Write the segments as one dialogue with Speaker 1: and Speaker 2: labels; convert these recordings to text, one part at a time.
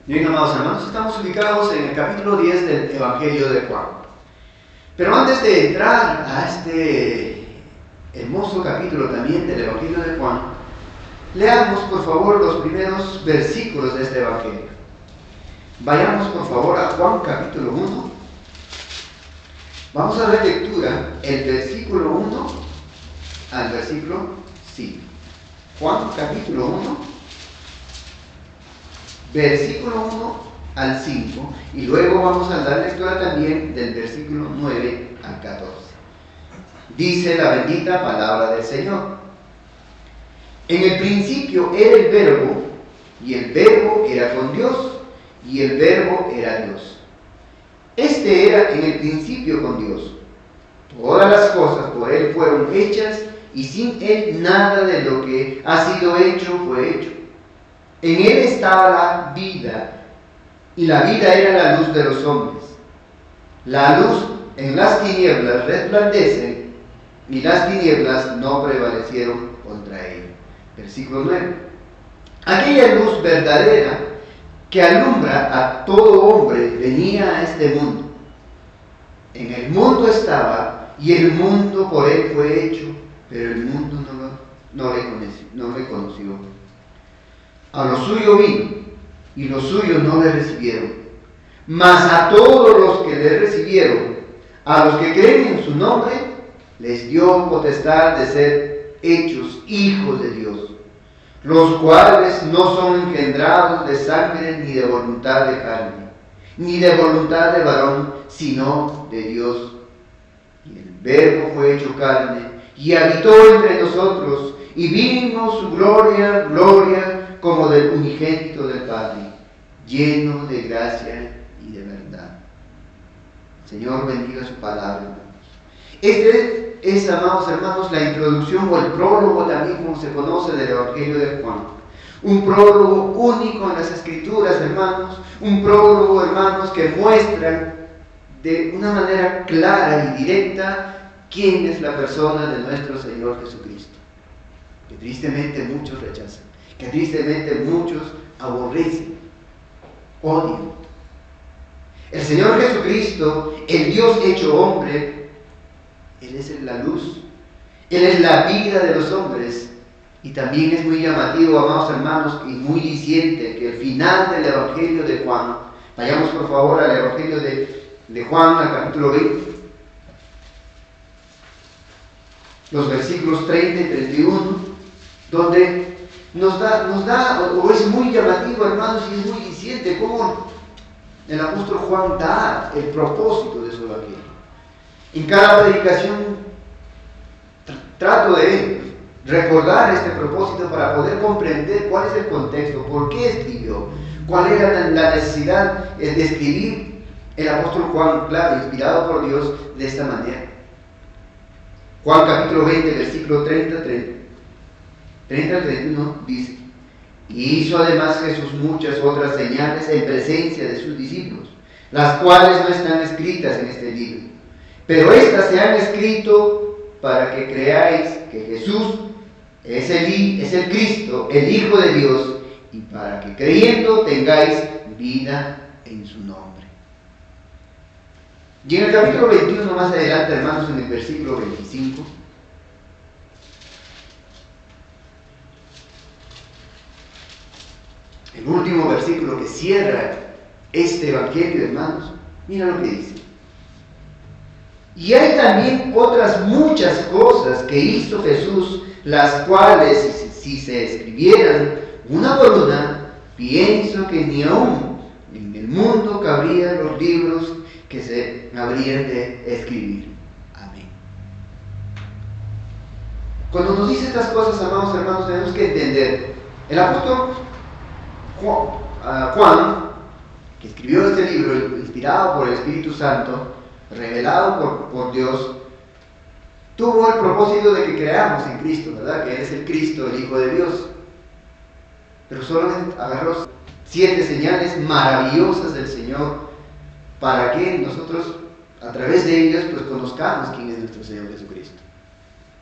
Speaker 1: Bien, amados hermanos, estamos ubicados en el capítulo 10 del Evangelio de Juan. Pero antes de entrar a este hermoso capítulo también del Evangelio de Juan, leamos por favor los primeros versículos de este Evangelio. Vayamos por favor a Juan capítulo 1. Vamos a dar lectura el versículo 1 al versículo 5. Juan capítulo 1. Versículo 1 al 5, y luego vamos a dar lectura también del versículo 9 al 14. Dice la bendita palabra del Señor: en el principio era el Verbo, y el Verbo era con Dios, y el Verbo era Dios. Este era en el principio con Dios. Todas las cosas por Él fueron hechas, y sin Él nada de lo que ha sido hecho fue hecho. En Él estaba la vida, y la vida era la luz de los hombres. La luz en las tinieblas resplandece, y las tinieblas no prevalecieron contra ella. Versículo 9. Aquella luz verdadera que alumbra a todo hombre venía a este mundo. En el mundo estaba, y el mundo por Él fue hecho, pero el mundo no le conoció. A lo suyo vino, y los suyos no le recibieron. Mas a todos los que le recibieron, a los que creen en su nombre, les dio potestad de ser hechos hijos de Dios, los cuales no son engendrados de sangre, ni de voluntad de carne, ni de voluntad de varón, sino de Dios. Y el Verbo fue hecho carne, y habitó entre nosotros, y vimos su gloria, como del unigénito del Padre, lleno de gracia y de verdad. Señor, bendiga su palabra. Este es, amados hermanos, la introducción o el prólogo también, como se conoce, del Evangelio de Juan. Un prólogo único en las Escrituras, hermanos. Un prólogo, hermanos, que muestra de una manera clara y directa quién es la persona de nuestro Señor Jesucristo, que tristemente muchos rechazan, que tristemente muchos aborrecen, odian. El Señor Jesucristo, el Dios hecho hombre, Él es la luz, Él es la vida de los hombres. Y también es muy llamativo, amados hermanos, y muy diciente que el final del Evangelio de Juan, vayamos por favor al Evangelio de Juan, al capítulo 20, los versículos 30 y 31, donde nos da, o es muy llamativo, hermanos, y es muy diciente cómo el apóstol Juan da el propósito de su evangelio. En cada predicación trato de recordar este propósito para poder comprender cuál es el contexto, por qué escribió, cuál era la necesidad de escribir el apóstol Juan, claro, inspirado por Dios de esta manera. Juan capítulo 20, versículo 30 al 31 dice: y hizo además Jesús muchas otras señales en presencia de sus discípulos, las cuales no están escritas en este libro, pero estas se han escrito para que creáis que Jesús es el Cristo, el Hijo de Dios, y para que creyendo tengáis vida en su nombre. Y en el capítulo 21 más adelante, hermanos, en el versículo 25, el último versículo que cierra este evangelio, hermanos, mira lo que dice: y hay también otras muchas cosas que hizo Jesús, las cuales, si se escribieran una por una, pienso que ni aún en el mundo cabrían los libros que se habrían de escribir. Amén. Cuando nos dice estas cosas, amados hermanos, tenemos que entender, el apóstol Juan, que escribió este libro, inspirado por el Espíritu Santo, revelado por Dios, tuvo el propósito de que creamos en Cristo, ¿verdad? Que Él es el Cristo, el Hijo de Dios. Pero solamente agarró 7 señales maravillosas del Señor para que nosotros, a través de ellas, pues conozcamos quién es nuestro Señor Jesucristo.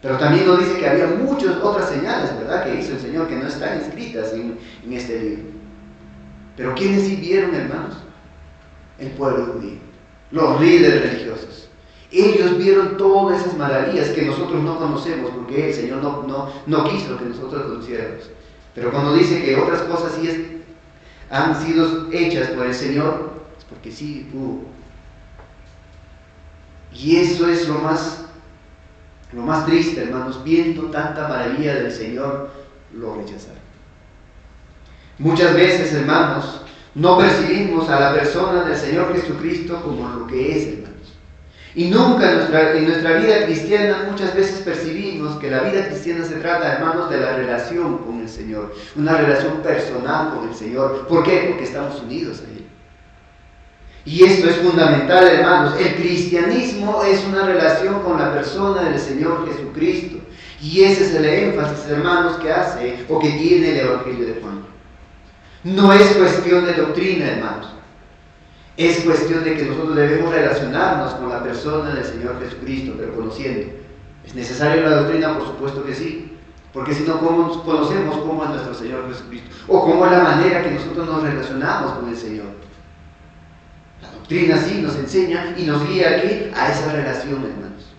Speaker 1: Pero también nos dice que había muchas otras señales, ¿verdad?, que hizo el Señor, que no están escritas en este libro. Pero ¿quiénes sí vieron, hermanos? El pueblo judío, los líderes religiosos. Ellos vieron todas esas maravillas que nosotros no conocemos, porque el Señor no quiso que nosotros conociéramos. Pero cuando dice que otras cosas sí han sido hechas por el Señor, es porque sí hubo. Y eso es lo más triste, hermanos, viendo tanta maravilla del Señor, lo rechazaron. Muchas veces, hermanos, no percibimos a la persona del Señor Jesucristo como lo que es, hermanos. Y nunca en nuestra vida cristiana muchas veces percibimos que la vida cristiana se trata, hermanos, de la relación con el Señor, una relación personal con el Señor. ¿Por qué? Porque estamos unidos a Él. Y esto es fundamental, hermanos. El cristianismo es una relación con la persona del Señor Jesucristo. Y ese es el énfasis, hermanos, que hace o que tiene el Evangelio de Juan. No es cuestión de doctrina, hermanos. Es cuestión de que nosotros debemos relacionarnos con la persona del Señor Jesucristo, pero conociendo. ¿Es necesaria la doctrina? Por supuesto que sí. Porque si no, ¿cómo conocemos cómo es nuestro Señor Jesucristo? O cómo es la manera que nosotros nos relacionamos con el Señor. La doctrina sí nos enseña y nos guía aquí a esa relación, hermanos.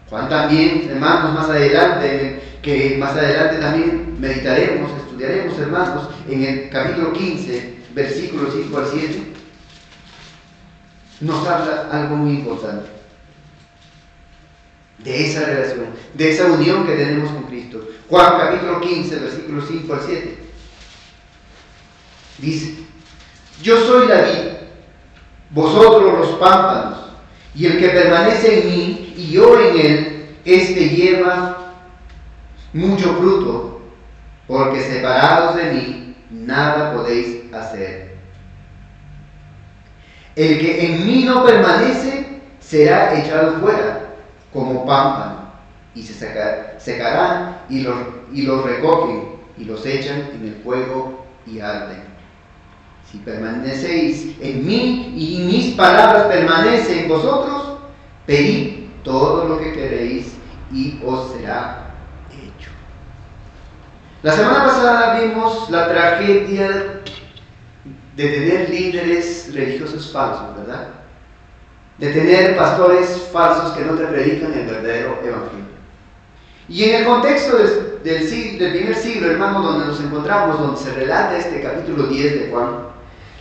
Speaker 1: Juan también, hermanos, más adelante también meditaremos, estudiaremos, hermanos, en el capítulo 15, versículos 5 al 7, nos habla algo muy importante. De esa relación, de esa unión que tenemos con Cristo. Juan capítulo 15, versículos 5 al 7. Dice: yo soy la vid, vosotros los pámpanos, y el que permanece en mí y yo en él, éste lleva mucho fruto, porque separados de mí nada podéis hacer. El que en mí no permanece será echado fuera como pámpano, y se secarán, y los recogen y los echan en el fuego y arden. Si permanecéis en mí y mis palabras permanecen en vosotros, pedid todo lo que queréis y os será hecho. La semana pasada vimos la tragedia de tener líderes religiosos falsos, ¿verdad? De tener pastores falsos que no te predican el verdadero evangelio. Y en el contexto del primer siglo, hermano, donde nos encontramos, donde se relata este capítulo 10 de Juan,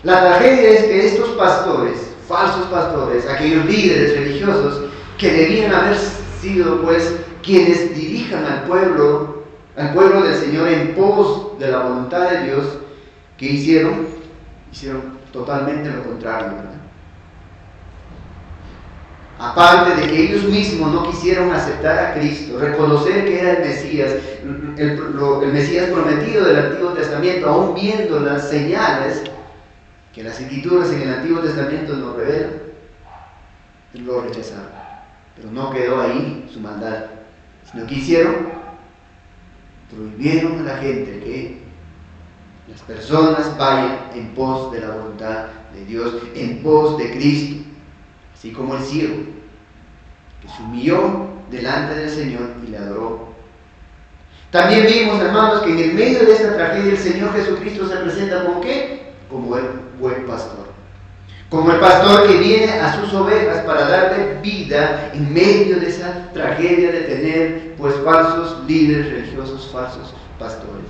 Speaker 1: la tragedia es que estos pastores, falsos pastores, aquellos líderes religiosos que debían haber sido pues quienes dirijan al pueblo del Señor en pos de la voluntad de Dios, ¿qué hicieron? Hicieron totalmente lo contrario, ¿verdad? Aparte de que ellos mismos no quisieron aceptar a Cristo, reconocer que era el Mesías, el Mesías prometido del Antiguo Testamento, aún viendo las señales que las Escrituras en el Antiguo Testamento nos revelan, lo rechazaron. Pero no quedó ahí su maldad, sino que hicieron, prohibieron a la gente que las personas vayan en pos de la voluntad de Dios, en pos de Cristo. Así como el ciego, que se humilló delante del Señor y le adoró. También vimos, hermanos, que en el medio de esta tragedia el Señor Jesucristo se presenta como ¿qué? Como el buen pastor. Como el pastor que viene a sus ovejas para darle vida en medio de esa tragedia de tener pues falsos líderes religiosos, falsos pastores.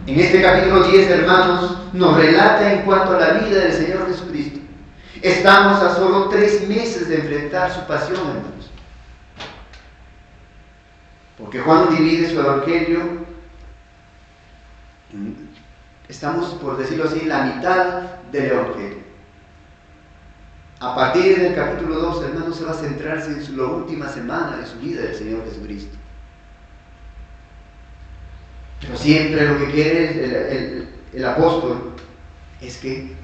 Speaker 1: En este capítulo 10, hermanos, nos relata en cuanto a la vida del Señor Jesucristo. Estamos a solo 3 meses de enfrentar su pasión, hermanos. Porque Juan divide su evangelio, estamos, por decirlo así, en la mitad del evangelio. A partir del capítulo 2, hermanos, se va a centrarse en la última semana de su vida del Señor Jesucristo. Pero siempre lo que quiere el apóstol es que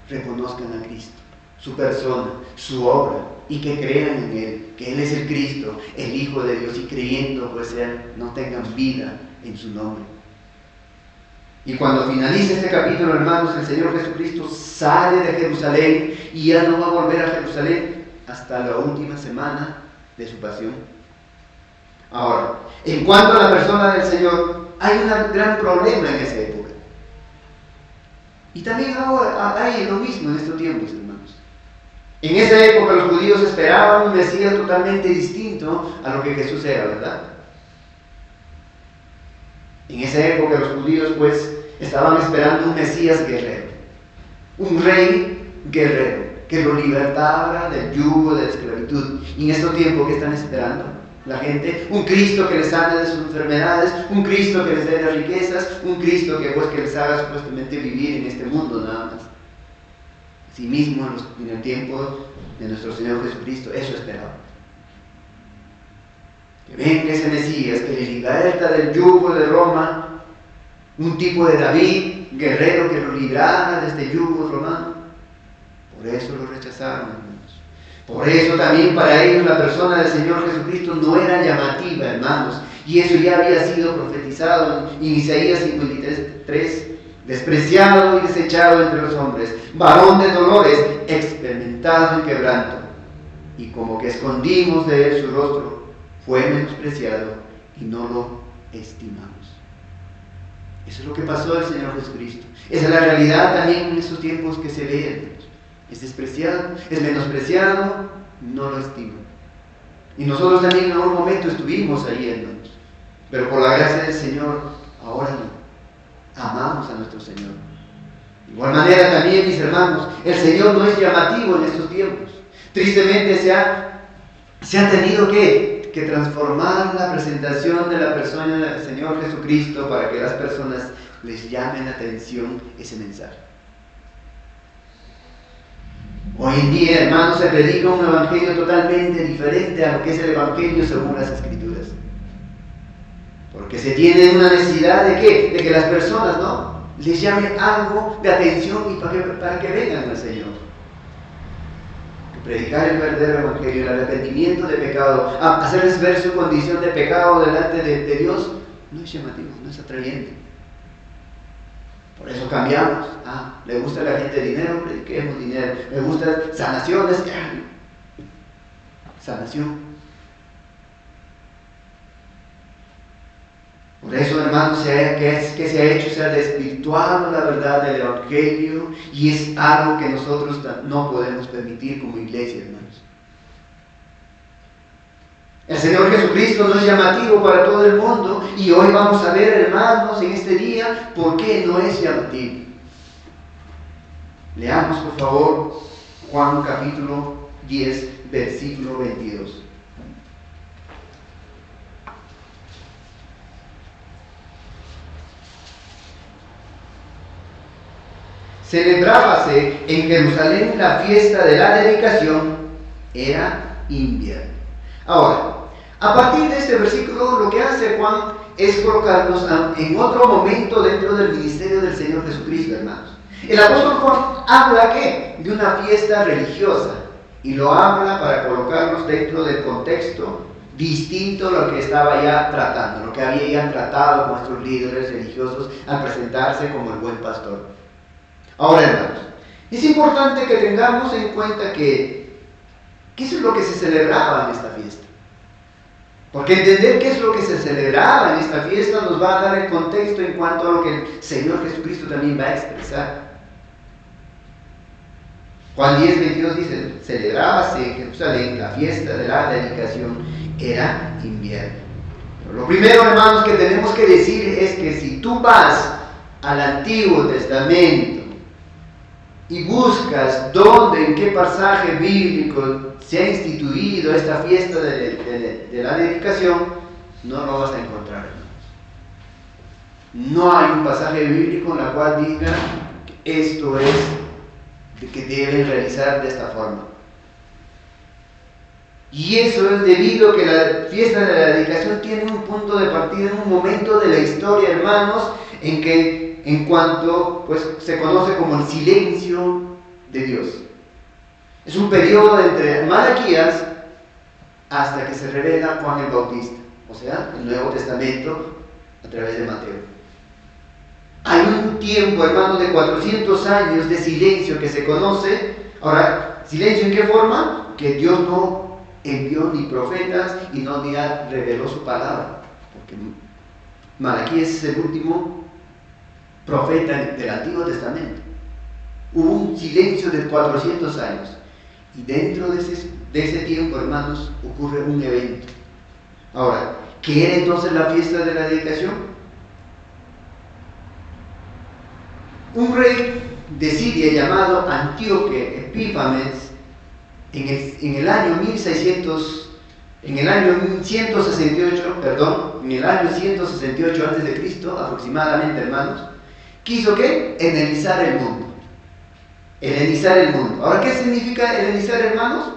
Speaker 1: reconozcan a Cristo, su persona, su obra, y que crean en Él, que Él es el Cristo, el Hijo de Dios, y creyendo pues Él no tengan vida en su nombre. Y cuando finalice este capítulo, hermanos, el Señor Jesucristo sale de Jerusalén y ya no va a volver a Jerusalén hasta la última semana de su pasión. Ahora, en cuanto a la persona del Señor, hay un gran problema en esa época. Y también hay lo mismo en estos tiempos, hermanos. En esa época los judíos esperaban un Mesías totalmente distinto a lo que Jesús era, ¿verdad? En esa época los judíos pues estaban esperando un Mesías guerrero, un rey guerrero que lo libertara del yugo de la esclavitud. Y en estos tiempos, ¿qué están esperando la gente? Un Cristo que les sane de sus enfermedades, un Cristo que les dé las riquezas, un Cristo que les haga supuestamente vivir en este mundo nada más. Asimismo, en el tiempo de nuestro Señor Jesucristo, eso esperaban. Que venga ese Mesías que les liberta del yugo de Roma, un tipo de David, guerrero que lo librara de este yugo romano. Por eso lo rechazaron, hermanos. Por eso también para ellos la persona del Señor Jesucristo no era llamativa, hermanos. Y eso ya había sido profetizado en Isaías 53, despreciado y desechado entre los hombres, varón de dolores, experimentado en quebranto. Y como que escondimos de él su rostro, fue menospreciado y no lo estimamos. Eso es lo que pasó al Señor Jesucristo. Esa es la realidad también en estos tiempos que se ve, hermanos. Es despreciado, es menospreciado, no lo estiman. Y nosotros también en algún momento estuvimos ahí, hermanos. Pero por la gracia del Señor, ahora no. Amamos a nuestro Señor. De igual manera también, mis hermanos, el Señor no es llamativo en estos tiempos. Tristemente se ha tenido que transformar la presentación de la persona del Señor Jesucristo para que las personas les llamen la atención ese mensaje. Hoy en día, hermanos, se predica un evangelio totalmente diferente a lo que es el evangelio según las Escrituras. Porque se tiene una necesidad de ¿qué? De que las personas, ¿no?, les llame algo de atención y para que vengan al Señor. Predicar el verdadero evangelio, el arrepentimiento de pecado, hacerles ver su condición de pecado delante de Dios, no es llamativo, no es atrayente. Por eso cambiamos. Le gusta a la gente dinero, prediquemos dinero. Le gusta sanaciones, sanación. Por eso, hermanos, ¿qué se ha hecho? Se ha desvirtuado la verdad del evangelio, y es algo que nosotros no podemos permitir como iglesia, hermanos. El Señor Jesucristo no es llamativo para todo el mundo, y hoy vamos a ver, hermanos, en este día, por qué no es llamativo. Leamos, por favor, Juan capítulo 10, versículo 22. Celebrábase en Jerusalén la fiesta de la dedicación, era invierno. Ahora, a partir de este versículo, lo que hace Juan es colocarnos en otro momento dentro del ministerio del Señor Jesucristo, hermanos. El apóstol Juan habla ¿qué? De una fiesta religiosa, y lo habla para colocarnos dentro del contexto distinto a lo que estaba ya tratando, lo que había ya tratado con nuestros líderes religiosos al presentarse como el buen pastor. Ahora, hermanos, es importante que tengamos en cuenta que eso es lo que se celebraba en esta fiesta. Porque entender qué es lo que se celebraba en esta fiesta nos va a dar el contexto en cuanto a lo que el Señor Jesucristo también va a expresar. Juan 10, 22 dice: celebrábase en Jerusalén la fiesta de la dedicación, era invierno. Pero lo primero, hermanos, que tenemos que decir es que si tú vas al Antiguo Testamento y buscas dónde, en qué pasaje bíblico se ha instituido esta fiesta de la dedicación, no lo vas a encontrar, hermanos. No hay un pasaje bíblico en el cual diga que esto es de que deben realizar de esta forma. Y eso es debido a que la fiesta de la dedicación tiene un punto de partida en un momento de la historia, hermanos, en cuanto pues se conoce como el silencio de Dios. Es un periodo entre Malaquías hasta que se revela Juan el Bautista, o sea, el Nuevo Testamento a través de Mateo. Hay un tiempo, hermanos, de 400 años de silencio que se conoce. Ahora, ¿silencio en qué forma? Que Dios no envió ni profetas y no ni reveló su palabra, porque Malaquías es el último profeta del Antiguo Testamento. Hubo un silencio de 400 años. Y dentro de ese tiempo, hermanos, ocurre un evento. Ahora, ¿qué era entonces la fiesta de la dedicación? Un rey de Siria llamado Antíoco Epífanes, en el año 168 antes de Cristo, aproximadamente, hermanos, quiso ¿qué? Helenizar el mundo. Helenizar el mundo. Ahora, ¿qué significa helenizar, hermanos?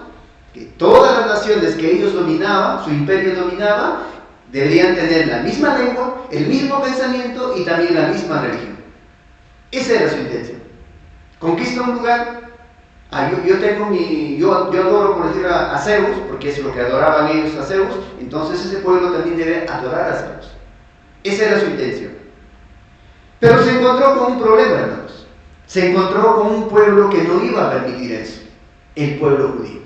Speaker 1: Que todas las naciones que ellos dominaban, su imperio dominaba, deberían tener la misma lengua, el mismo pensamiento y también la misma religión. Esa era su intención. Conquista un lugar. Yo adoro, por decir, a Zeus, porque es lo que adoraban ellos a Zeus, entonces ese pueblo también debe adorar a Zeus. Esa era su intención. Pero se encontró con un problema, hermanos. Se encontró con un pueblo que no iba a permitir eso, el pueblo judío.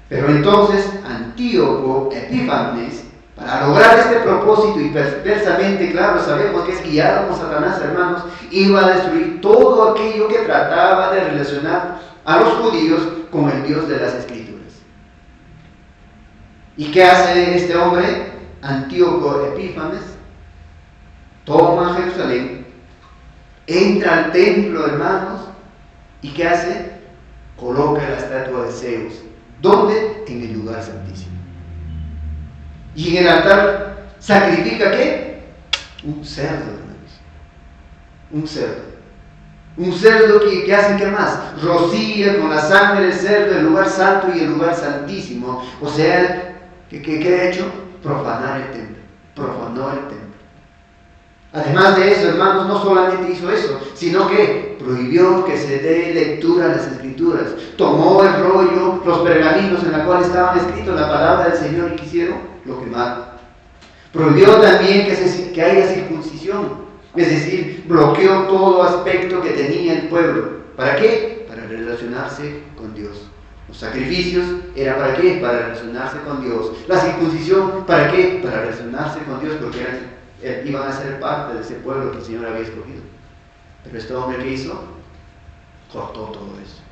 Speaker 1: Pero entonces Antíoco Epífanes, para lograr este propósito, y perversamente, claro, sabemos que es guiado por Satanás, hermanos, iba a destruir todo aquello que trataba de relacionar a los judíos con el Dios de las Escrituras. ¿Y qué hace este hombre, Antíoco Epífanes? Toma Jerusalén, entra al templo, hermanos, ¿y qué hace? Coloca la estatua de Zeus. ¿Dónde? En el lugar santísimo. Y en el altar sacrifica ¿qué? Un cerdo, hermanos. Un cerdo. Un cerdo que hace ¿qué más? Rocía con la sangre del cerdo el lugar santo y el lugar santísimo. O sea, ¿qué ha hecho? Profanar el templo. Profanó el templo. Además de eso, hermanos, no solamente hizo eso, sino que prohibió que se dé lectura a las Escrituras. Tomó el rollo, los pergaminos en los cuales estaban escritos la palabra del Señor y quisieron, lo quemaron. Prohibió también que haya circuncisión, es decir, bloqueó todo aspecto que tenía el pueblo. ¿Para qué? Para relacionarse con Dios. Los sacrificios eran ¿para qué? Para relacionarse con Dios. La circuncisión, ¿para qué? Para relacionarse con Dios, porque iban a ser parte de ese pueblo que el Señor había escogido. Pero este hombre, ¿qué hizo? Cortó todo eso.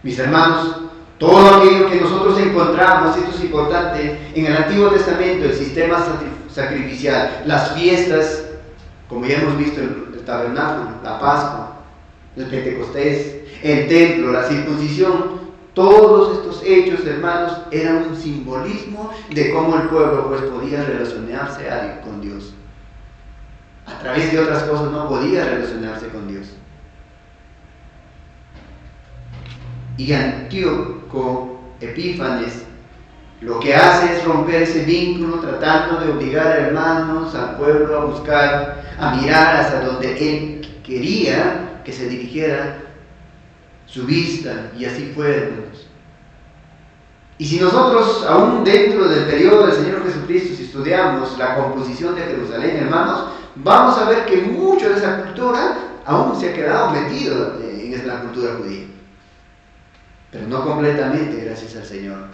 Speaker 1: Mis hermanos, todo aquello que nosotros encontramos, esto es importante, en el Antiguo Testamento, el sistema sacrificial, las fiestas, como ya hemos visto, el tabernáculo, la Pascua, el Pentecostés, el templo, la circuncisión, todos estos hechos, hermanos, eran un simbolismo de cómo el pueblo pues podía relacionarse con Dios. A través de otras cosas no podía relacionarse con Dios. Y Antíoco Epífanes lo que hace es romper ese vínculo, tratando de obligar a hermanos, al pueblo a buscar, a mirar hacia donde él quería que se dirigiera su vista, y así fue, hermanos. Y si nosotros, aún dentro del periodo del Señor Jesucristo, si estudiamos la composición de Jerusalén, hermanos, vamos a ver que mucho de esa cultura aún se ha quedado metido en la cultura judía. Pero no completamente, gracias al Señor.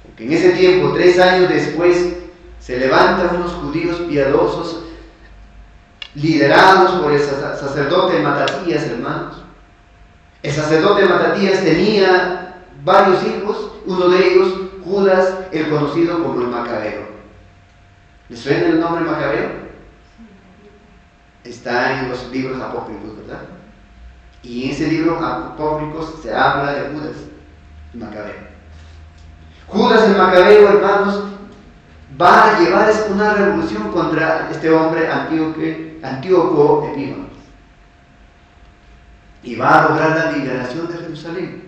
Speaker 1: Porque en ese tiempo, 3 años después, se levantan unos judíos piadosos, liderados por el sacerdote Matatías, hermanos. El sacerdote Matatías tenía varios hijos, uno de ellos, Judas, el conocido como el Macabeo. ¿Les suena el nombre Macabeo? Está en los libros apócrifos, ¿verdad? Y en ese libro apócrifo se habla de Judas, el Macabeo. Judas el Macabeo, hermanos, va a llevar una revolución contra este hombre Antíoco Epífanes. Y va a lograr la liberación de Jerusalén.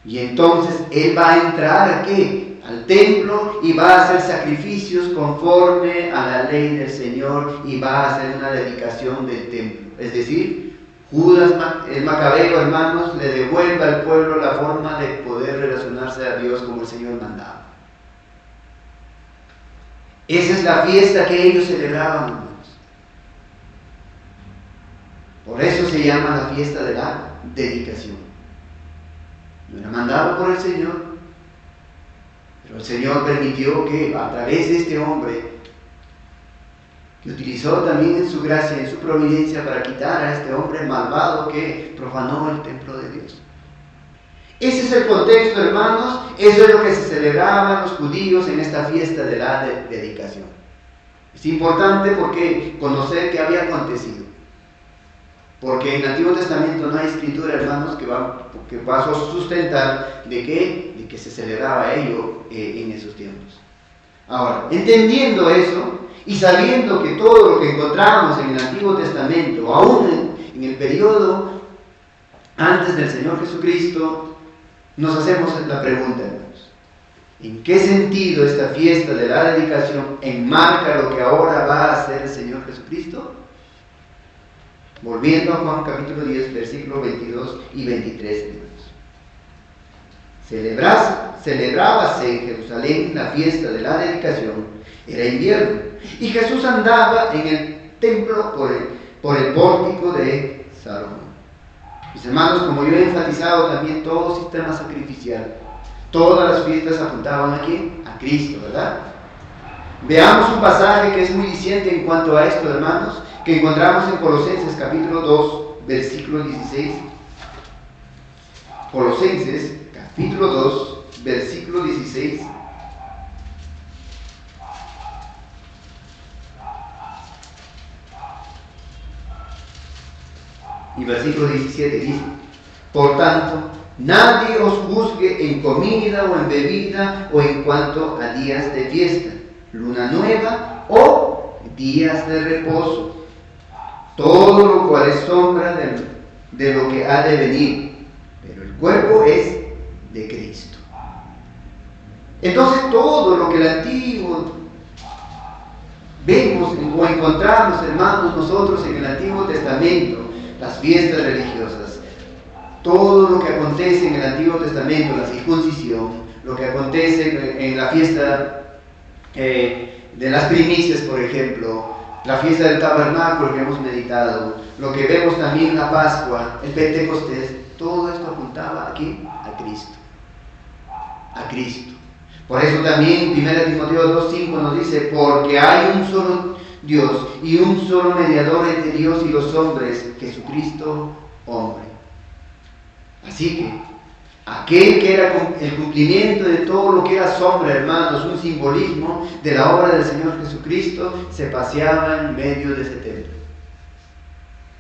Speaker 1: Y entonces él va a entrar aquí, al templo, y va a hacer sacrificios conforme a la ley del Señor, y va a hacer una dedicación del templo. Es decir, Judas el Macabeo, hermanos, le devuelve al pueblo la forma de poder relacionarse a Dios como el Señor mandaba. Esa es la fiesta que ellos celebraban, hermanos. Por eso se llama la fiesta de la dedicación. No era mandado por el Señor, pero el Señor permitió que a través de este hombre que utilizó también en su gracia, en su providencia, para quitar a este hombre malvado que profanó el templo de Dios. Ese es el contexto, hermanos. Eso es lo que se celebraban los judíos en esta fiesta de la dedicación. Es importante porque conocer qué había acontecido. Porque en el Antiguo Testamento no hay escritura, hermanos, que va a sustentar de que se celebraba ello en esos tiempos. Ahora, entendiendo eso y sabiendo que todo lo que encontramos en el Antiguo Testamento, aún en el periodo antes del Señor Jesucristo, nos hacemos la pregunta, hermanos: ¿en qué sentido esta fiesta de la dedicación enmarca lo que ahora va a hacer el Señor Jesucristo? Volviendo a Juan capítulo 10, versículos 22 y 23, hermanos. Celebrábase en Jerusalén la fiesta de la dedicación. Era invierno y Jesús andaba en el templo por el pórtico de Salomón. Mis hermanos, como yo he enfatizado también, todo sistema sacrificial, todas las fiestas apuntaban ¿a quién? A Cristo, ¿verdad? Veamos un pasaje que es muy diciente en cuanto a esto, hermanos, que encontramos en Colosenses capítulo 2, versículo 16. Colosenses capítulo 2, versículo 16. Y versículo 17 dice: por tanto, nadie os juzgue en comida o en bebida o en cuanto a días de fiesta, luna nueva o días de reposo, todo lo cual es sombra de lo que ha de venir, pero el cuerpo es de Cristo. Entonces todo lo que el Antiguo vemos o encontramos, hermanos, nosotros en el Antiguo Testamento, las fiestas religiosas, todo lo que acontece en el Antiguo Testamento, la circuncisión, lo que acontece en la fiesta de las primicias, por ejemplo, la fiesta del tabernáculo que hemos meditado, lo que vemos también en la Pascua, el Pentecostés, todo esto apuntaba aquí a Cristo. A Cristo. Por eso también 1 Timoteo 2:5 nos dice: porque hay un solo Dios y un solo mediador entre Dios y los hombres, Jesucristo hombre. Así que aquel que era el cumplimiento de todo lo que era sombra, hermanos, un simbolismo de la obra del Señor Jesucristo, se paseaba en medio de ese templo.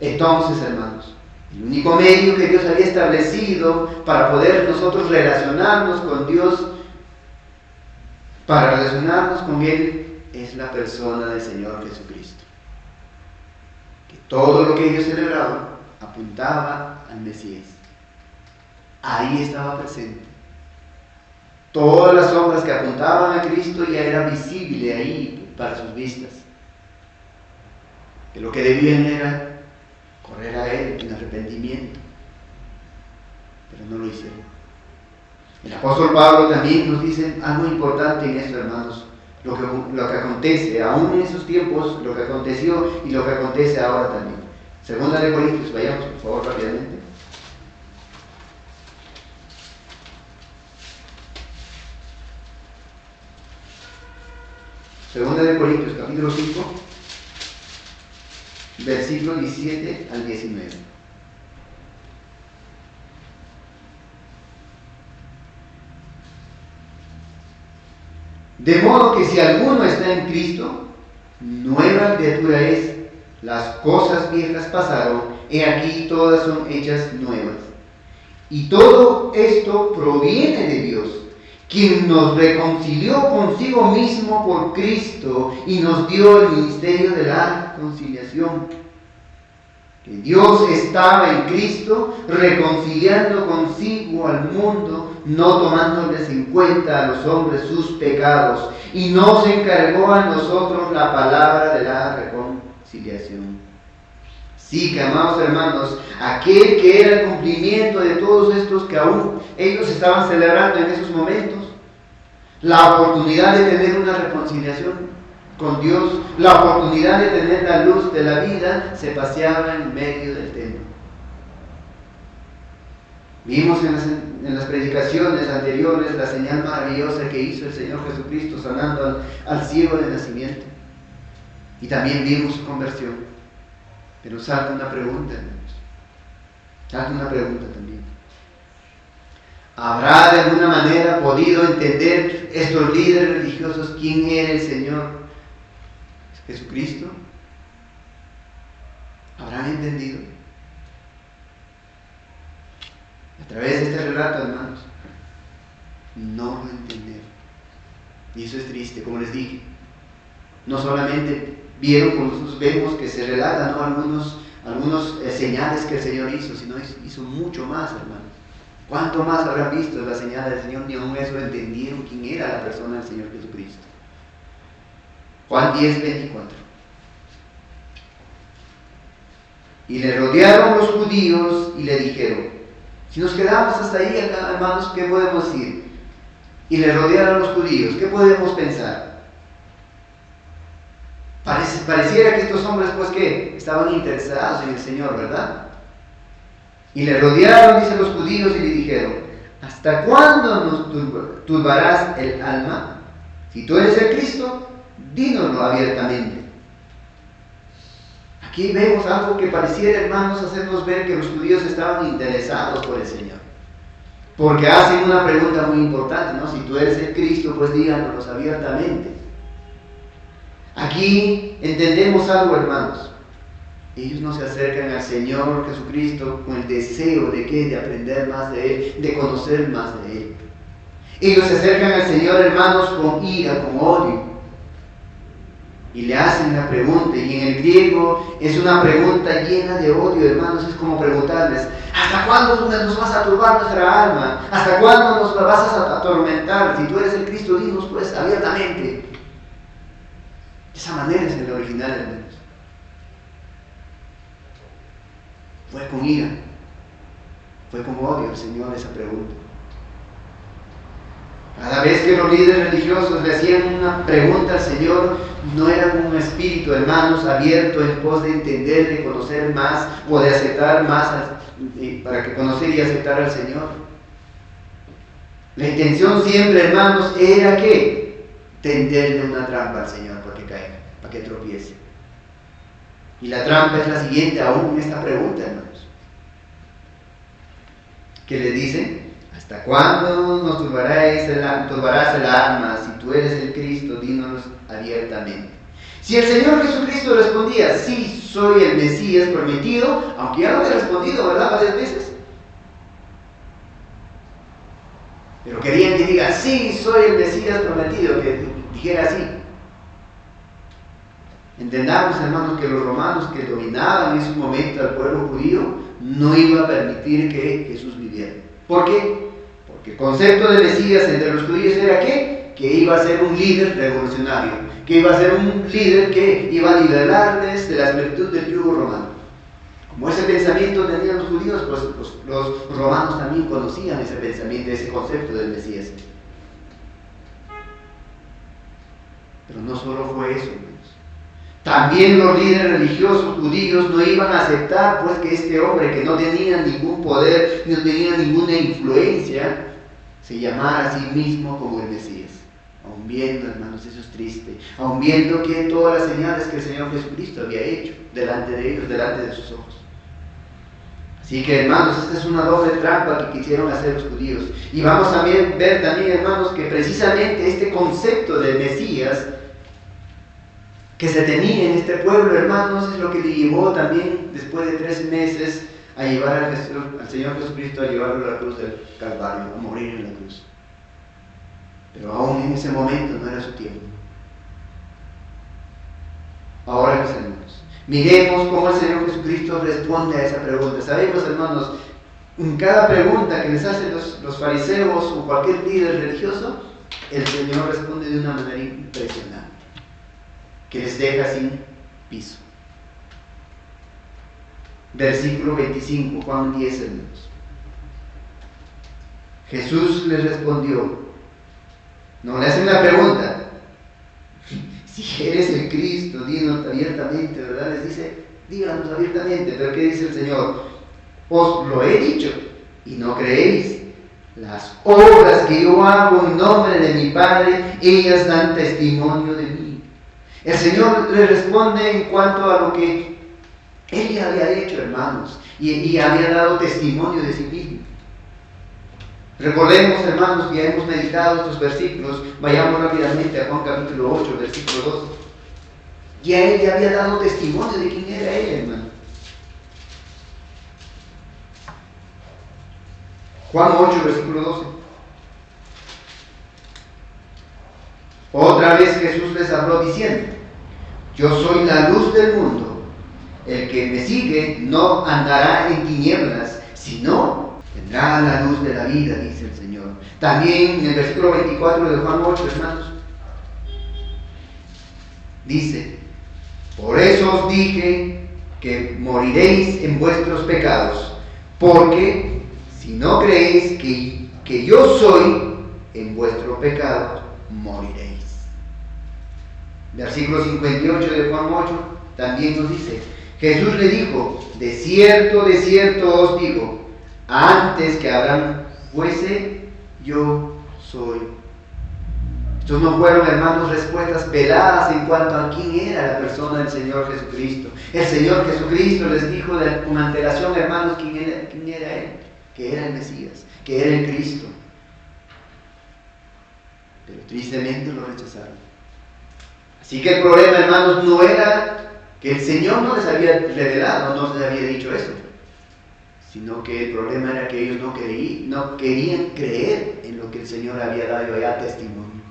Speaker 1: Entonces, hermanos, el único medio que Dios había establecido para poder nosotros relacionarnos con Dios, para relacionarnos con Él, es la persona del Señor Jesucristo. Que todo lo que ellos celebraban apuntaba al Mesías. Ahí estaba presente. Todas las sombras que apuntaban a Cristo ya era visible ahí para sus vistas. Que lo que debían era correr a Él en arrepentimiento, pero no lo hicieron. El apóstol Pablo también nos dice algo importante en esto, hermanos, lo que acontece, aún en esos tiempos, lo que aconteció y lo que acontece ahora también. Segunda de Corintios, vayamos por favor rápidamente. Segunda de Corintios, capítulo 5, versículos 17 al 19. De modo que si alguno está en Cristo, nueva criatura es, las cosas viejas pasaron, he aquí todas son hechas nuevas. Y todo esto proviene de Dios, quien nos reconcilió consigo mismo por Cristo y nos dio el ministerio de la conciliación. Que Dios estaba en Cristo reconciliando consigo al mundo, no tomándoles en cuenta a los hombres sus pecados, y nos encargó a nosotros la palabra de la reconciliación. Sí, que amados hermanos, aquel que era el cumplimiento de todos estos que aún ellos estaban celebrando en esos momentos, la oportunidad de tener una reconciliación con Dios, la oportunidad de tener la luz de la vida, se paseaba en medio del templo. Vimos en las predicaciones anteriores la señal maravillosa que hizo el Señor Jesucristo sanando al ciego de nacimiento. Y también vimos su conversión. Pero salta una pregunta, hermanos. Salta una pregunta también. ¿Habrá de alguna manera podido entender estos líderes religiosos quién era el Señor Jesucristo? ¿Habrán entendido? A través de este relato, hermanos, no lo entendieron. Y eso es triste, como les dije. No solamente vieron, como nosotros vemos que se relatan, ¿no?, algunos señales que el Señor hizo, sino hizo mucho más, hermanos. ¿Cuánto más habrán visto las señales del Señor? Ni aún eso entendieron quién era la persona del Señor Jesucristo. Juan 10:24. Y le rodearon los judíos y le dijeron, si nos quedamos hasta ahí, hermanos, ¿qué podemos decir? Y le rodearon los judíos, ¿qué podemos pensar? Pareciera que estos hombres, pues, que estaban interesados en el Señor, ¿verdad? Y le rodearon, dicen los judíos, y le dijeron, ¿hasta cuándo nos turbarás el alma? Si tú eres el Cristo, dínoslo abiertamente. Aquí vemos algo que pareciera, hermanos, hacernos ver que los judíos estaban interesados por el Señor. Porque hacen una pregunta muy importante, ¿no? Si tú eres el Cristo, pues díganos abiertamente. Aquí entendemos algo, hermanos. Ellos no se acercan al Señor Jesucristo con el deseo de ¿qué? De aprender más de Él, de conocer más de Él. Ellos se acercan al Señor, hermanos, con ira, con odio. Y le hacen la pregunta, y en el griego es una pregunta llena de odio, hermanos. Es como preguntarles, ¿hasta cuándo nos vas a turbar nuestra alma? ¿Hasta cuándo nos la vas a atormentar? Si tú eres el Cristo, dinos pues abiertamente. De esa manera es el original, hermanos. Fue con ira, fue con odio el Señor esa pregunta. Cada vez que los líderes religiosos le hacían una pregunta al Señor, no era con un espíritu, hermanos, abierto en pos de entender, de conocer más o de aceptar más, para que conocer y aceptar al Señor. La intención siempre, hermanos, era que tenderle una trampa al Señor para que caiga, para que tropiece. Y la trampa es la siguiente, aún en esta pregunta, hermanos. ¿Qué le dicen? ¿Hasta cuándo nos turbarás el alma? Si tú eres el Cristo, dínos abiertamente. Si el Señor Jesucristo respondía, sí, soy el Mesías prometido, aunque ya lo había respondido, ¿verdad?, varias veces. Pero querían que diga, sí, soy el Mesías prometido, que dijera así. Entendamos, hermanos, que los romanos que dominaban en ese momento al pueblo judío no iban a permitir que Jesús viviera. ¿Por qué? Porque el concepto de Mesías entre los judíos era ¿qué? Que iba a ser un líder revolucionario, que iba a ser un líder que iba a liberarles de la esclavitud del yugo romano. Como ese pensamiento tenían los judíos, pues los romanos también conocían ese pensamiento, ese concepto del Mesías. Pero no solo fue eso, hermanos. También los líderes religiosos judíos no iban a aceptar pues que este hombre que no tenía ningún poder, no tenía ninguna influencia, se llamara a sí mismo como el Mesías. Aun viendo, hermanos, eso es triste, aun viendo que todas las señales que el Señor Jesucristo había hecho delante de ellos, delante de sus ojos. Así que, hermanos, esta es una doble trampa que quisieron hacer los judíos. Y vamos a ver también, hermanos, que precisamente este concepto del Mesías que se tenía en este pueblo, hermanos, es lo que le llevó también, después de 3 meses, a llevar al Señor Jesucristo, a llevarlo a la cruz del Calvario, a morir en la cruz. Pero aún en ese momento no era su tiempo. Ahora, mis hermanos, miremos cómo el Señor Jesucristo responde a esa pregunta. Sabemos, hermanos, en cada pregunta que les hacen los fariseos o cualquier líder religioso, el Señor responde de una manera impresionante, que les deja sin piso. Versículo 25, Juan 10, hermanos. Jesús les respondió, no le hacen la pregunta, si eres el Cristo, dinos abiertamente, ¿verdad? Les dice, díganos abiertamente, pero ¿qué dice el Señor? Os lo he dicho y no creéis. Las obras que yo hago en nombre de mi Padre, ellas dan testimonio de mí. El Señor le responde en cuanto a lo que Él ya había hecho, hermanos, y había dado testimonio de sí mismo. Recordemos, hermanos, que ya hemos meditado estos versículos. Vayamos rápidamente a Juan capítulo 8, versículo 12. Ya Él ya había dado testimonio de quién era Él, hermano. Juan 8, versículo 12. Otra vez Jesús les habló diciendo: yo soy la luz del mundo. El que me sigue no andará en tinieblas, sino tendrá la luz de la vida, dice el Señor. También en el versículo 24 de Juan 8, hermanos, dice: por eso os dije que moriréis en vuestros pecados, porque si no creéis que yo soy, en vuestro pecado moriréis. Versículo 58 de Juan 8 también nos dice: Jesús le dijo: de cierto os digo, antes que Abraham fuese, yo soy. Estos no fueron, hermanos, respuestas veladas en cuanto a quién era la persona del Señor Jesucristo. El Señor Jesucristo les dijo con antelación, hermanos, quién era Él, que era el Mesías, que era el Cristo. Pero tristemente lo rechazaron. Así que el problema, hermanos, no era que el Señor no les había revelado, no les había dicho eso, sino que el problema era que ellos no querían creer en lo que el Señor había dado ya testimonio.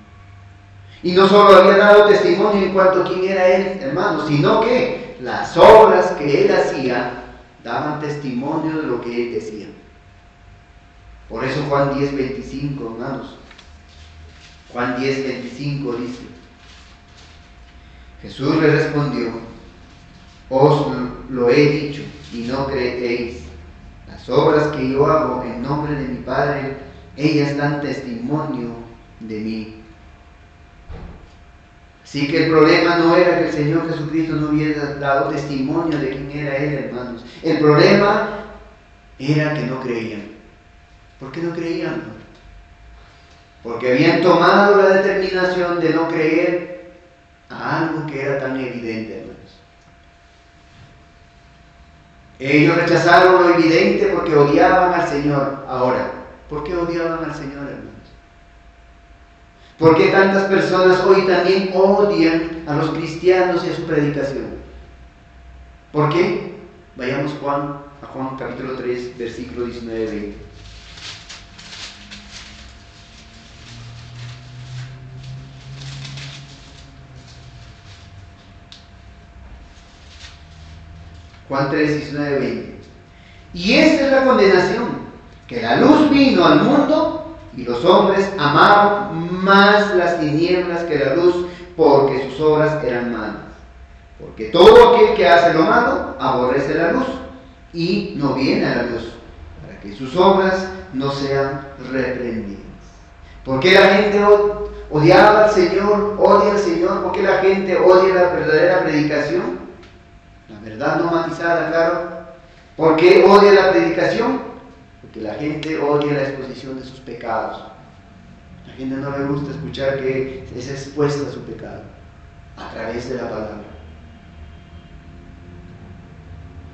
Speaker 1: Y no solo había dado testimonio en cuanto a quién era Él, hermanos, sino que las obras que Él hacía daban testimonio de lo que Él decía. Por eso Juan 10:25, hermanos. Juan 10:25 dice: Jesús le respondió: os lo he dicho y no creéis. Las obras que yo hago en nombre de mi Padre, ellas dan testimonio de mí. Así que el problema no era que el Señor Jesucristo no hubiera dado testimonio de quién era Él, hermanos. El problema era que no creían. ¿Por qué no creían? Porque habían tomado la determinación de no creer a algo que era tan evidente, hermanos. Ellos rechazaron lo evidente porque odiaban al Señor. Ahora, ¿por qué odiaban al Señor, hermanos? ¿Por qué tantas personas hoy también odian a los cristianos y a su predicación? ¿Por qué? Vayamos a Juan capítulo 3, versículo 19-20. Juan 3, 19-20. Y esta es la condenación, que la luz vino al mundo y los hombres amaron más las tinieblas que la luz, porque sus obras eran malas. Porque todo aquel que hace lo malo aborrece la luz y no viene a la luz, para que sus obras no sean reprendidas. ¿Por qué la gente odiaba al Señor, odia al Señor? ¿Por qué la gente odia la verdadera predicación? La verdad no matizada, claro. ¿Por qué odia la predicación? Porque la gente odia la exposición de sus pecados. La gente no le gusta escuchar que es expuesta a su pecado a través de la palabra.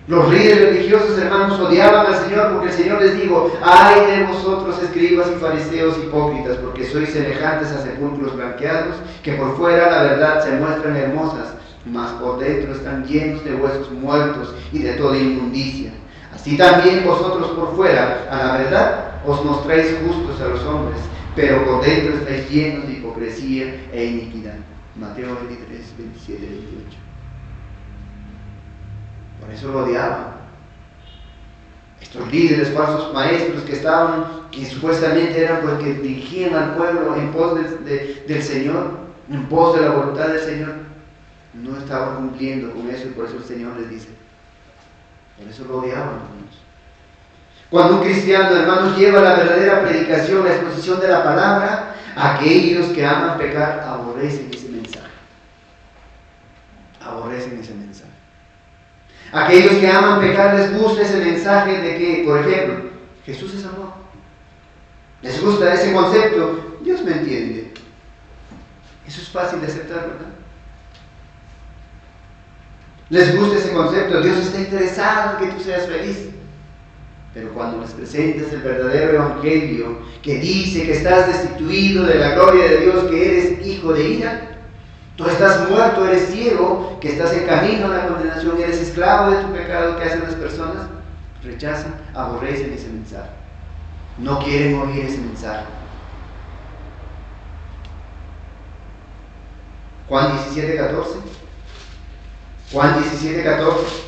Speaker 1: Los líderes religiosos, hermanos, odiaban al Señor porque el Señor les dijo: ay de vosotros, escribas y fariseos hipócritas, porque sois semejantes a sepulcros blanqueados, que por fuera la verdad se muestran hermosas, mas por dentro están llenos de huesos muertos y de toda inmundicia. Así también vosotros por fuera, a la verdad, os mostráis justos a los hombres, pero por dentro estáis llenos de hipocresía e iniquidad. Mateo 23, 27, 28. Por eso lo odiaban. Estos líderes, falsos maestros que supuestamente eran los que dirigían al pueblo en pos del Señor, en pos de la voluntad del Señor, no estaban cumpliendo con eso, y por eso el Señor les dice. Por eso lo odiaban, hermanos. Cuando un cristiano, hermanos, lleva la verdadera predicación, la exposición de la palabra, aquellos que aman pecar aborrecen ese mensaje. Aborrecen ese mensaje. Aquellos que aman pecar les gusta ese mensaje de que, por ejemplo, Jesús es amor. Les gusta ese concepto. Dios me entiende. Eso es fácil de aceptar, ¿verdad? les gusta ese concepto. Dios está interesado en que tú seas feliz. Pero cuando les presentas el verdadero evangelio que dice que estás destituido de la gloria de Dios, que eres hijo de ira, tú estás muerto, eres ciego, que estás en camino a la condenación, eres esclavo de tu pecado, ¿qué hacen las personas? Rechazan, aborrecen ese mensaje. No quieren oír ese mensaje. Juan 17:14. Juan 17:14.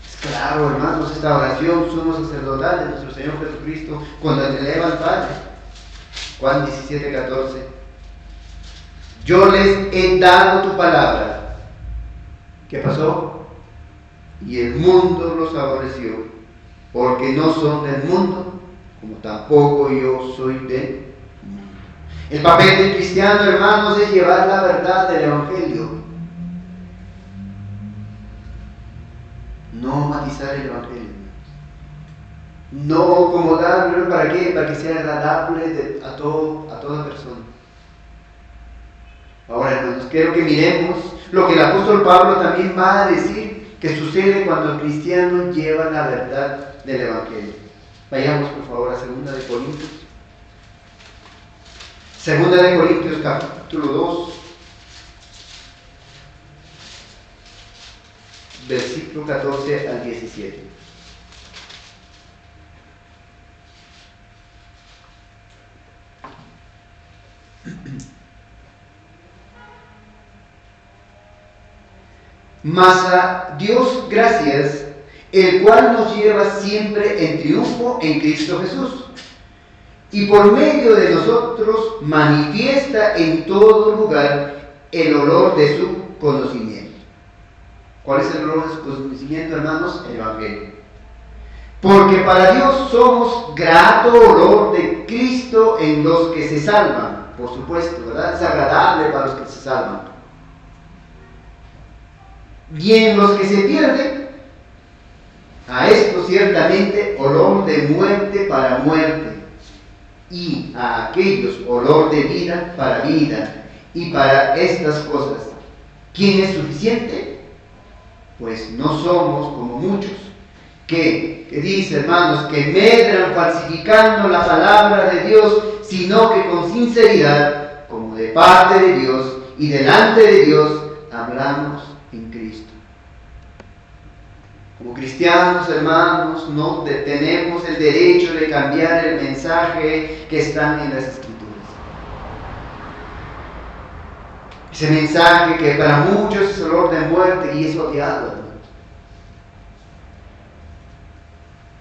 Speaker 1: Es claro, hermanos, esta oración sumo sacerdotal de nuestro Señor Jesucristo cuando te eleva al Padre. Juan 17:14. Yo les he dado tu palabra. ¿Qué pasó? Y el mundo los aborreció, porque no son del mundo, como tampoco yo soy del mundo. El papel del cristiano, hermanos, es llevar la verdad del evangelio. No matizar el evangelio. No acomodarlo, ¿para qué? Para que sea agradable a toda persona. Ahora, hermanos, quiero que miremos lo que el apóstol Pablo también va a decir que sucede cuando el cristiano lleva la verdad del evangelio. Vayamos, por favor, a 2 de Corintios. 2 de Corintios, capítulo 2. Versículo 14 al 17. Mas a Dios gracias, el cual nos lleva siempre en triunfo en Cristo Jesús, y por medio de nosotros manifiesta en todo lugar el olor de su conocimiento. ¿Cuál es el olor de su conocimiento, hermanos? El evangelio. Porque para Dios somos grato olor de Cristo en los que se salvan. Por supuesto, ¿verdad? Es agradable para los que se salvan. Y en los que se pierden, a esto ciertamente olor de muerte para muerte, y a aquellos olor de vida para vida. Y para estas cosas, ¿quién es suficiente? Pues no somos como muchos que dice, hermanos, que medran falsificando la palabra de Dios, sino que con sinceridad, como de parte de Dios y delante de Dios, hablamos en Cristo. Como cristianos, hermanos, no tenemos el derecho de cambiar el mensaje que está en las Escrituras. Ese mensaje que para muchos es olor de muerte y es odiado, hermanos.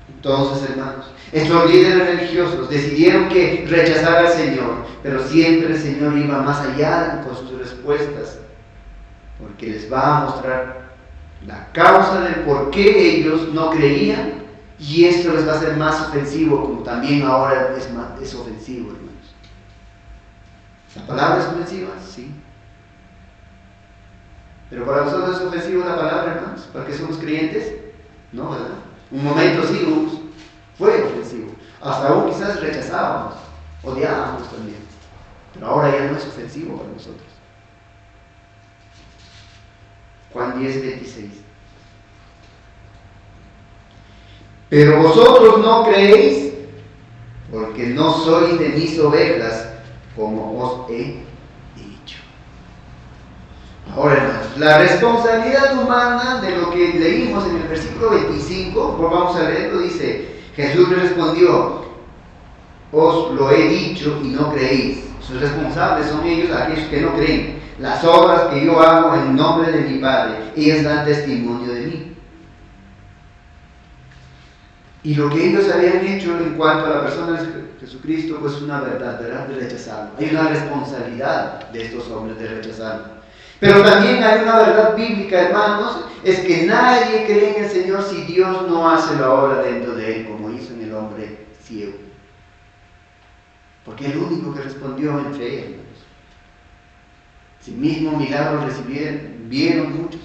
Speaker 1: Entonces, hermanos, estos líderes religiosos decidieron que rechazar al Señor, pero siempre el Señor iba más allá con sus respuestas, porque les va a mostrar la causa del por qué ellos no creían, y esto les va a ser más ofensivo, como también ahora es ofensivo, hermanos. ¿La palabra es ofensiva? Sí. Pero para nosotros es ofensivo la palabra, hermanos, para que somos creyentes, no, ¿verdad? Un momento sí fue ofensivo, hasta aún quizás rechazábamos, odiábamos también, pero ahora ya no es ofensivo para nosotros. Juan 10:26. Pero vosotros no creéis, porque no sois de mis ovejas, como os he dicho. Ahora, hermanos, la responsabilidad humana de lo que leímos en el versículo 25, vamos a leerlo, dice: Jesús le respondió: os lo he dicho y no creéis. Sus responsables son ellos, aquellos que no creen. Las obras que yo hago en nombre de mi Padre, ellas dan testimonio de mí. Y lo que ellos habían hecho en cuanto a la persona de Jesucristo, pues una verdad, de rechazarlo. Hay una responsabilidad de estos hombres de rechazarlo. Pero también hay una verdad bíblica, hermanos, es que nadie cree en el Señor si Dios no hace la obra dentro de él, como hizo en el hombre ciego. Porque el único que respondió en fe, hermanos. Si mismo milagro vieron muchos.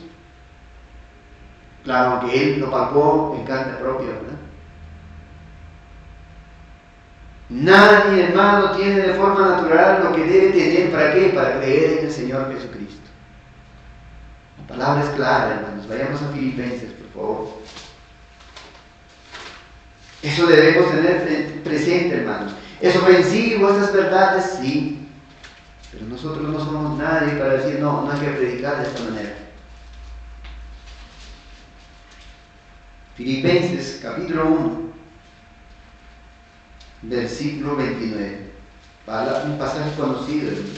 Speaker 1: Claro que él lo palpó en carne propia, ¿verdad? Nadie, hermano, tiene de forma natural lo que debe tener. ¿Para qué? Para creer en el Señor Jesucristo. La palabra es clara, hermanos. Vayamos a Filipenses, por favor. Eso debemos tener presente, hermanos. ¿Es ofensivo estas verdades? Sí. Pero nosotros no somos nadie para decir, no hay que predicar de esta manera. Filipenses, capítulo 1, versículo 29. Un pasaje conocido, hermanos.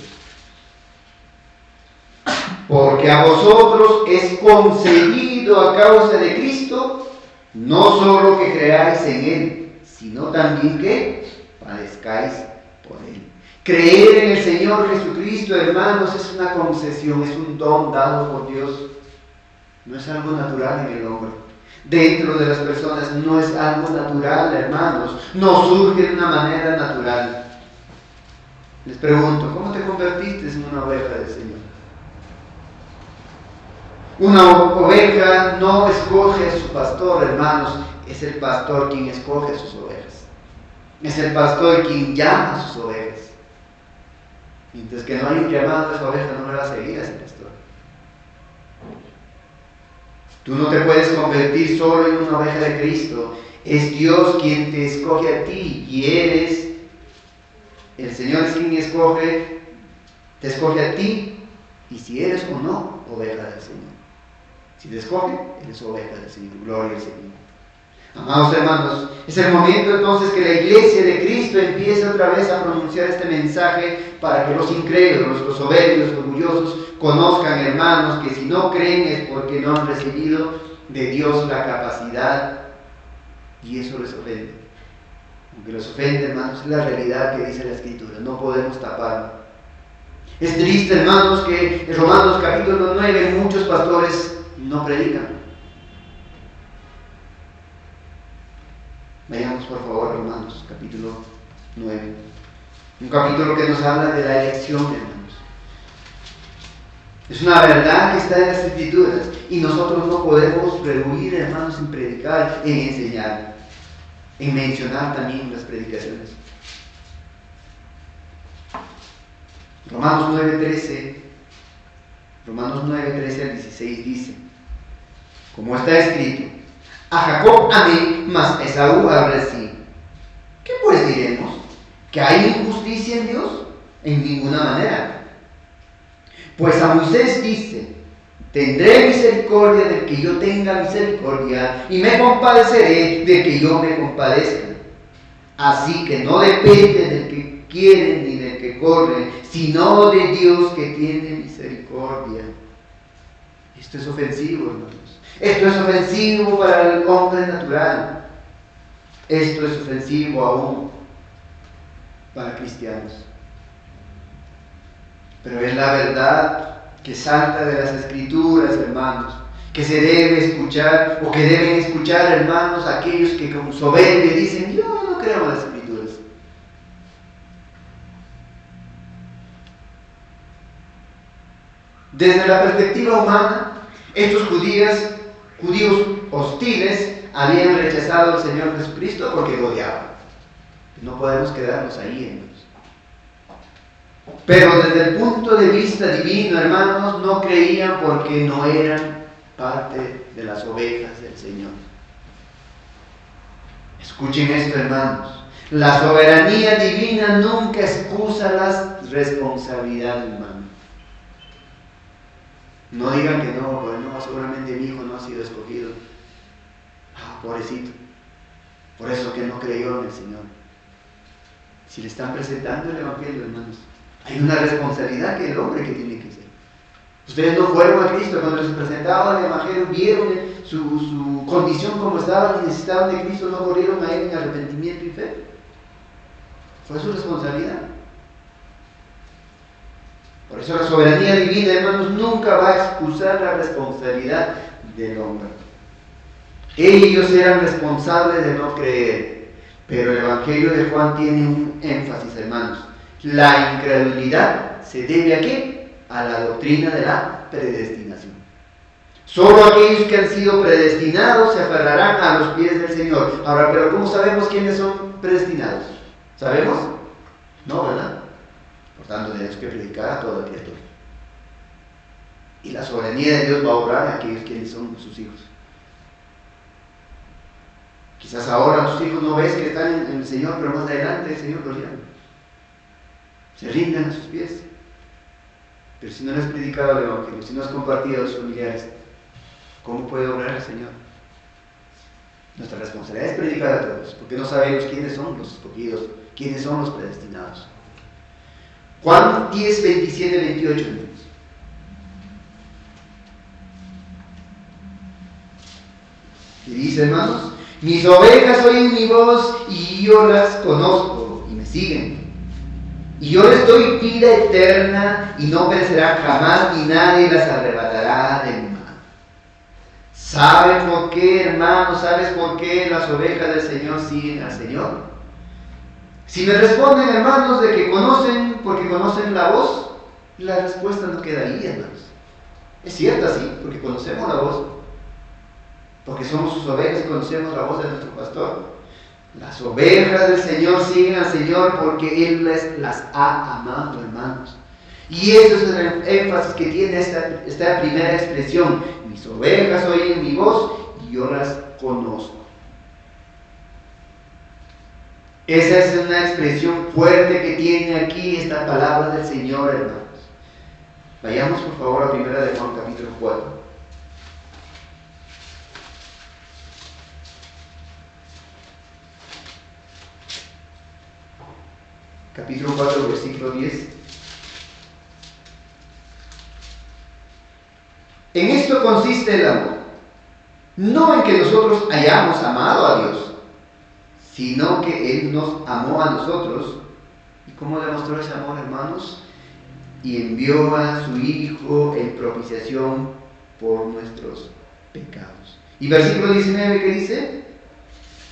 Speaker 1: Porque a vosotros es concedido a causa de Cristo, no solo que creáis en Él, sino también que padezcáis por Él. Creer en el Señor Jesucristo, hermanos, es una concesión, es un don dado por Dios. No es algo natural en el hombre. Dentro de las personas no es algo natural, hermanos. No surge de una manera natural. Les pregunto, ¿cómo te convertiste en una oveja del Señor? Una oveja no escoge a su pastor, hermanos. Es el pastor quien escoge a sus ovejas. Es el pastor quien llama a sus ovejas. Mientras que no hay un llamado a esa oveja, no me va a seguir a ese pastor. Tú no te puedes convertir solo en una oveja de Cristo. Es Dios quien te escoge a ti y eres, el Señor es quien te escoge a ti, y si eres o no oveja del Señor. Si te escoge, eres oveja del Señor. Gloria al Señor. Amados hermanos, es el momento entonces que la iglesia de Cristo empiece otra vez a pronunciar este mensaje para que los incrédulos, los soberbios, orgullosos, conozcan, hermanos, que si no creen es porque no han recibido de Dios la capacidad, y eso les ofende. Aunque les ofende, hermanos, es la realidad que dice la Escritura, no podemos taparlo. Es triste, hermanos, que en Romanos capítulo 9 muchos pastores no predican. Vayamos por favor, Romanos capítulo 9. Un capítulo que nos habla de la elección, hermanos. Es una verdad que está en las Escrituras y nosotros no podemos rehuir, hermanos, en predicar, en enseñar, en mencionar también las predicaciones. Romanos 9:13 al 16 dice, como está escrito, a Jacob amé, mas a Esaú aborrecí. ¿Qué pues diremos? ¿Que hay injusticia en Dios? En ninguna manera. Pues a Moisés dice, tendré misericordia del que yo tenga misericordia, y me compadeceré del que yo me compadezca. Así que no depende del que quiere ni del que corre, sino de Dios que tiene misericordia. Esto es ofensivo, hermanos. Esto es ofensivo para el hombre natural. Esto es ofensivo aún para cristianos. Pero es la verdad que salta de las Escrituras, hermanos, que se debe escuchar, o que deben escuchar, hermanos, aquellos que con soberbia dicen, yo no creo en las Escrituras. Desde la perspectiva humana, estos judíos hostiles habían rechazado al Señor Jesucristo porque lo odiaban. No podemos quedarnos ahí, hermanos. Pero desde el punto de vista divino, hermanos, no creían porque no eran parte de las ovejas del Señor. Escuchen esto, hermanos. La soberanía divina nunca excusa las responsabilidades humanas. No digan que no, porque no, seguramente mi hijo no ha sido escogido. Pobrecito. Por eso que no creyó en el Señor. Si le están presentando el Evangelio, hermanos, hay una responsabilidad que el hombre que tiene que hacer. Ustedes no fueron a Cristo cuando les presentaban el Evangelio, vieron su condición como estaban y necesitaban de Cristo, no corrieron a Él en arrepentimiento y fe. Fue su responsabilidad. Por eso la soberanía divina, hermanos, nunca va a excusar la responsabilidad del hombre. Ellos eran responsables de no creer, pero el Evangelio de Juan tiene un énfasis, hermanos. La incredulidad se debe ¿a qué? A la doctrina de la predestinación. Solo aquellos que han sido predestinados se aferrarán a los pies del Señor. Ahora, pero ¿cómo sabemos quiénes son predestinados? ¿Sabemos? No, ¿verdad? Por tanto, tenemos que predicar a toda criatura. Y la soberanía de Dios va a obrar a aquellos que son sus hijos. Quizás ahora tus hijos no ves que están en el Señor, pero más adelante el Señor los llama. Se rinden a sus pies. Pero si no les has predicado el Evangelio, si no has compartido a los familiares, ¿cómo puede obrar el Señor? Nuestra responsabilidad es predicar a todos, porque no sabemos quiénes son los escogidos, quiénes son los predestinados. Juan 10, 27, 28. Y dice, hermanos, mis ovejas oyen mi voz y yo las conozco y me siguen. Y yo les doy vida eterna y no perecerá jamás ni nadie las arrebatará de mi mano. ¿Saben por qué, hermanos? ¿Sabes por qué las ovejas del Señor siguen al Señor? Si me responden, hermanos, de que conocen, porque conocen la voz, la respuesta no queda ahí, hermanos. Es cierto, sí, porque conocemos la voz, porque somos sus ovejas y conocemos la voz de nuestro pastor. Las ovejas del Señor siguen al Señor porque Él las ha amado, hermanos. Y eso es el énfasis que tiene esta primera expresión. Mis ovejas oyen mi voz y yo las conozco. Esa es una expresión fuerte que tiene aquí esta palabra del Señor, hermanos. Vayamos por favor a 1 de Juan capítulo 4. Capítulo 4, versículo 10. En esto consiste el amor, no en que nosotros hayamos amado a Dios, sino que Él nos amó a nosotros. ¿Y cómo demostró ese amor, hermanos? Y envió a su Hijo en propiciación por nuestros pecados. Y versículo 19, ¿qué dice?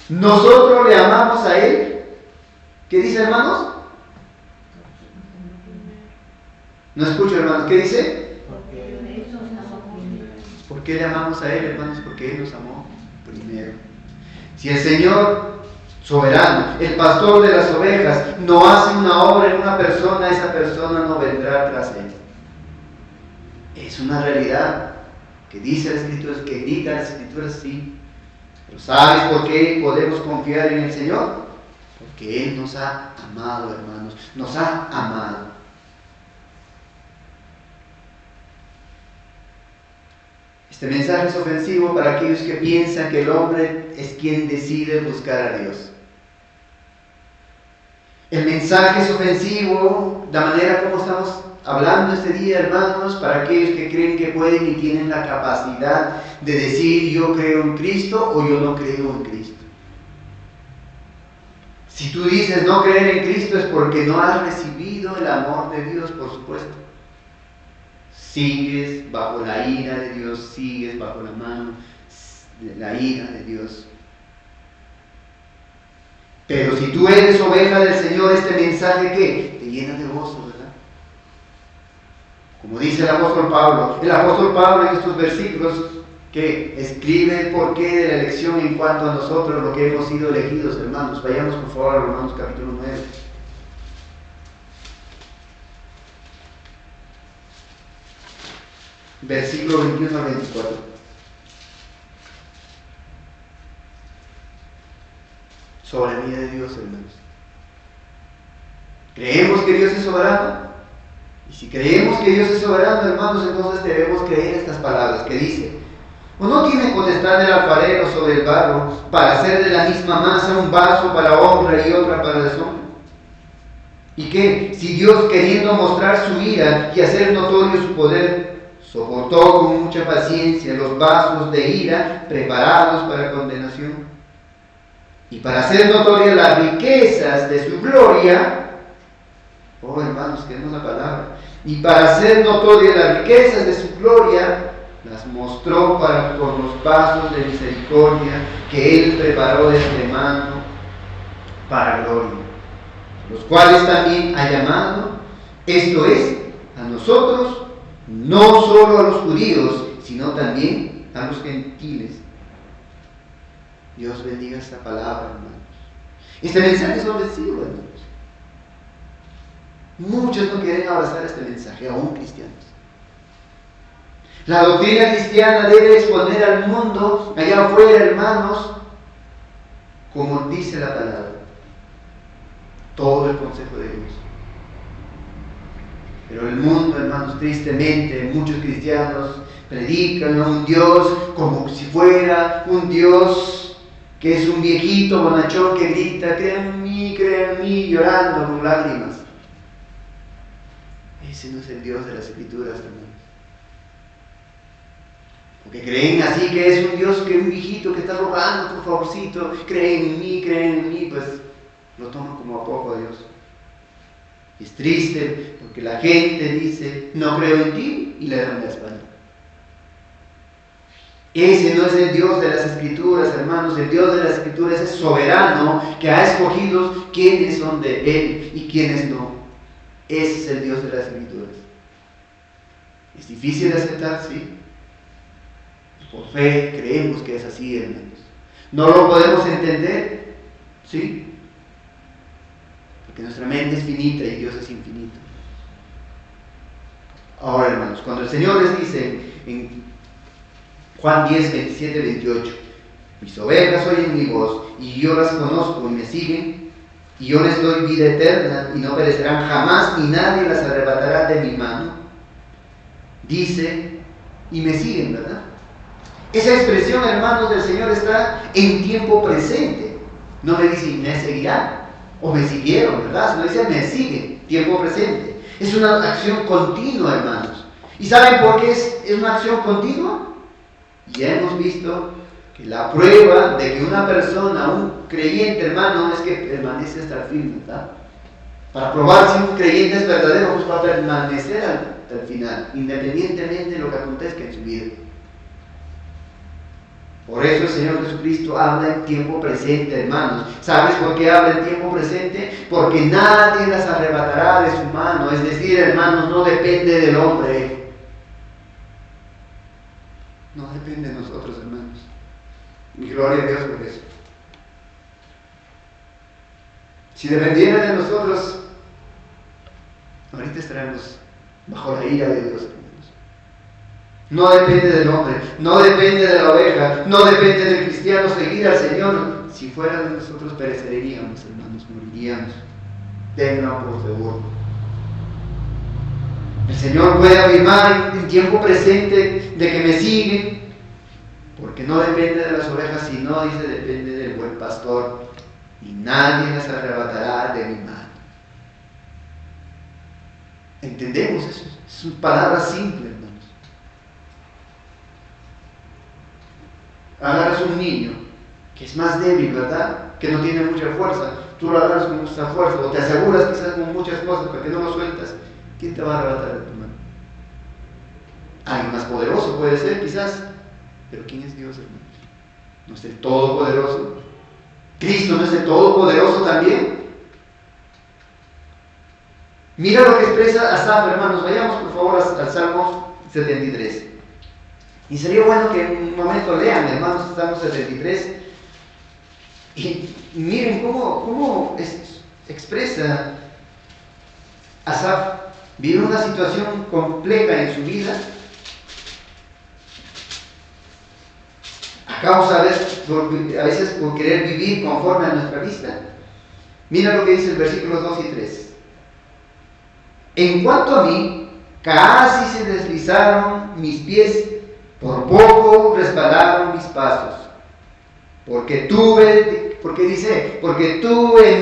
Speaker 1: Nosotros le amamos a Él. ¿Qué dice, hermanos? No escucho, hermanos. ¿Qué dice? ¿Por qué le amamos a Él, hermanos? Porque Él nos amó primero. Si el Señor soberano, el pastor de las ovejas, no hace una obra en una persona, esa persona no vendrá tras Él. Es una realidad que dice la Escritura, que grita la Escritura, sí. Pero ¿sabes por qué podemos confiar en el Señor? Porque Él nos ha amado, hermanos. Nos ha amado. Este mensaje es ofensivo para aquellos que piensan que el hombre es quien decide buscar a Dios. El mensaje es ofensivo, de manera como estamos hablando este día, hermanos, para aquellos que creen que pueden y tienen la capacidad de decir yo creo en Cristo o yo no creo en Cristo. Si tú dices no creer en Cristo es porque no has recibido el amor de Dios, por supuesto. Sigues bajo la ira de Dios, sigues bajo la mano de la ira de Dios. Pero si tú eres oveja del Señor, este mensaje ¿qué? Te llena de gozo, ¿verdad? Como dice el apóstol Pablo en estos versículos que escribe el porqué de la elección en cuanto a nosotros, lo que hemos sido elegidos, hermanos. Vayamos por favor a Romanos capítulo 9. Versículo 21 al 24. Soberanía de Dios, hermanos. ¿Creemos que Dios es soberano? Y si creemos que Dios es soberano, hermanos, entonces debemos creer estas palabras que dice: ¿o no tiene potestad el alfarero sobre el barro para hacer de la misma masa un vaso para honra y otra para deshonra? ¿Y qué? Si Dios, queriendo mostrar su ira y hacer notorio su poder, soportó con mucha paciencia los vasos de ira preparados para condenación, y para hacer notorias las riquezas de su gloria, oh hermanos, queremos la palabra, y para hacer notorias las riquezas de su gloria, las mostró con los vasos de misericordia que Él preparó de antemano para gloria, los cuales también ha llamado, esto es, a nosotros, no solo a los judíos, sino también a los gentiles. Dios bendiga esta palabra, hermanos. Este mensaje es ofensivo, hermanos. Muchos no quieren abrazar este mensaje, aún cristianos. La doctrina cristiana debe exponer al mundo, allá afuera, hermanos, como dice la palabra, todo el consejo de Dios. Pero el mundo, hermanos, tristemente, muchos cristianos predican a un Dios como si fuera un Dios que es un viejito bonachón que grita, crean en mí, llorando con lágrimas. Ese no es el Dios de las Escrituras, hermanos. Porque creen así que es un Dios que es un viejito que está rogando por favorcito, creen en mí, pues lo toman como a poco a Dios. Es triste porque la gente dice, no creo en ti, y le dan la espalda. Ese no es el Dios de las Escrituras, hermanos. El Dios de las Escrituras es soberano, que ha escogido quiénes son de Él y quiénes no. Ese es el Dios de las Escrituras. ¿Es difícil de aceptar? Sí. Por fe creemos que es así, hermanos. ¿No lo podemos entender? Sí. Porque nuestra mente es finita y Dios es infinito. Ahora, hermanos, cuando el Señor les dice en Juan 10, 27, 28, mis ovejas oyen mi voz y yo las conozco y me siguen, y yo les doy vida eterna y no perecerán jamás, ni nadie las arrebatará de mi mano. Dice, y me siguen, ¿verdad? Esa expresión, hermanos, del Señor está en tiempo presente. No le dice, me seguirán, o me siguieron, ¿verdad? Sino dice, me siguen, tiempo presente. Es una acción continua, hermanos. ¿Y saben por qué es una acción continua? Ya hemos visto que la prueba de que una persona, un creyente, hermano, es que permanece hasta el fin, ¿verdad? Para probar si un creyente es verdadero, pues va a permanecer hasta el final, independientemente de lo que acontezca en su vida. Por eso el Señor Jesucristo habla en tiempo presente, hermanos. ¿Sabes por qué habla en tiempo presente? Porque nadie las arrebatará de su mano. Es decir, hermanos, no depende del hombre. No depende de nosotros, hermanos. Y gloria a Dios por eso. Si dependiera de nosotros, ahorita estaremos bajo la ira de Dios. No depende del hombre, no depende de la oveja, no depende del cristiano seguir al Señor. Si fuera de nosotros pereceríamos, hermanos, moriríamos. Tengan por seguro. El Señor puede afirmar en tiempo presente de que me siguen, porque no depende de las ovejas, sino dice depende del buen pastor, y nadie las arrebatará de mi mano. ¿Entendemos eso? Es una palabra simple, hermanos. Agarras un niño que es más débil, ¿verdad? Que no tiene mucha fuerza. Tú lo agarras con mucha fuerza, o te aseguras quizás con muchas cosas para que no lo sueltas. ¿Quién te va a arrebatar de tu mano? Alguien más poderoso puede ser, quizás. Pero ¿quién es Dios, hermanos? ¿No es el Todopoderoso? ¿Cristo no es el Todopoderoso también? Mira lo que expresa Asaf, hermanos. Vayamos por favor al Salmo 73. Y sería bueno que en un momento lean, hermanos, Salmo 73. Y miren cómo expresa Asaf. Vive una situación compleja en su vida. A causa a veces por querer vivir conforme a nuestra vista. Mira lo que dice el versículo 2 y 3. En cuanto a mí, casi se deslizaron mis pies, por poco resbalaron mis pasos. Porque tuve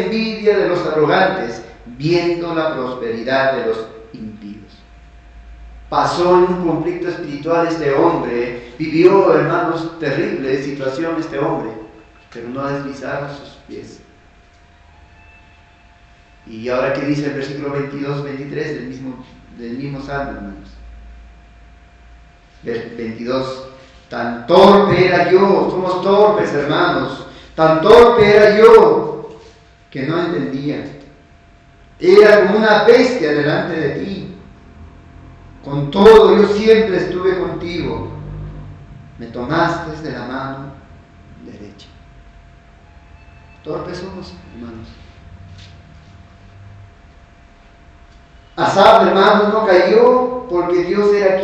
Speaker 1: envidia de los arrogantes, viendo la prosperidad de los impíos. Pasó en un conflicto espiritual este hombre, vivió, hermanos, terrible situación este hombre, pero no deslizaron sus pies. Y ahora que dice el versículo 22, 23 del mismo Salmo, hermanos. 22. Tan torpe era yo, somos torpes, hermanos, tan torpe era yo que no entendía. Era como una bestia delante de ti. Con todo, yo siempre estuve contigo. Me tomaste de la mano derecha. Torpes somos, hermanos. Asaf, hermanos, no cayó porque Dios era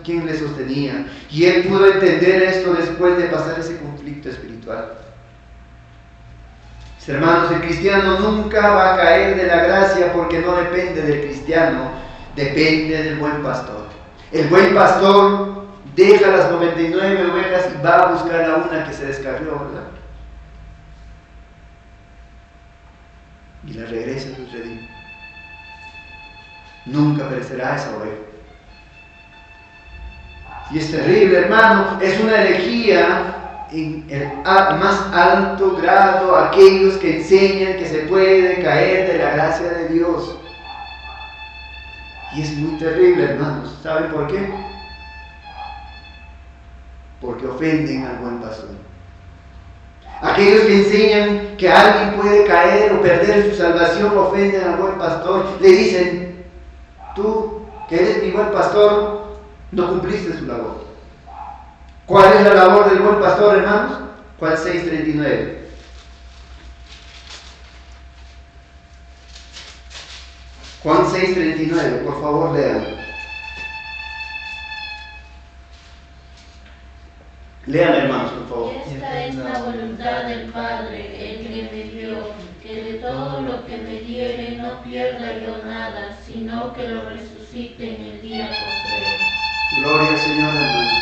Speaker 1: quien le sostenía. Y él pudo entender esto después de pasar ese conflicto espiritual. Mis hermanos, el cristiano nunca va a caer de la gracia porque no depende del cristiano, depende del buen pastor. El buen pastor deja las 99 ovejas y va a buscar a una que se descarrió, ¿verdad? Y la regresa a su redil. Nunca perecerá esa oveja. Y es terrible, hermano, es una herejía en el más alto grado aquellos que enseñan que se puede caer de la gracia de Dios. Y es muy terrible, hermanos. ¿Saben por qué? Porque ofenden al buen pastor. Aquellos que enseñan que alguien puede caer o perder su salvación ofenden al buen pastor. Le dicen: tú, que eres mi buen pastor, no cumpliste su labor. ¿Cuál es la labor del buen pastor, hermanos? Juan 6:39. Juan 6:39, por favor, lean. Lean, hermanos, por favor.
Speaker 2: Esta es la voluntad del Padre, el que me dio, que de todo lo que me diere no pierda yo nada, sino que lo resucite en el día postrero.
Speaker 1: Gloria al Señor, hermanos.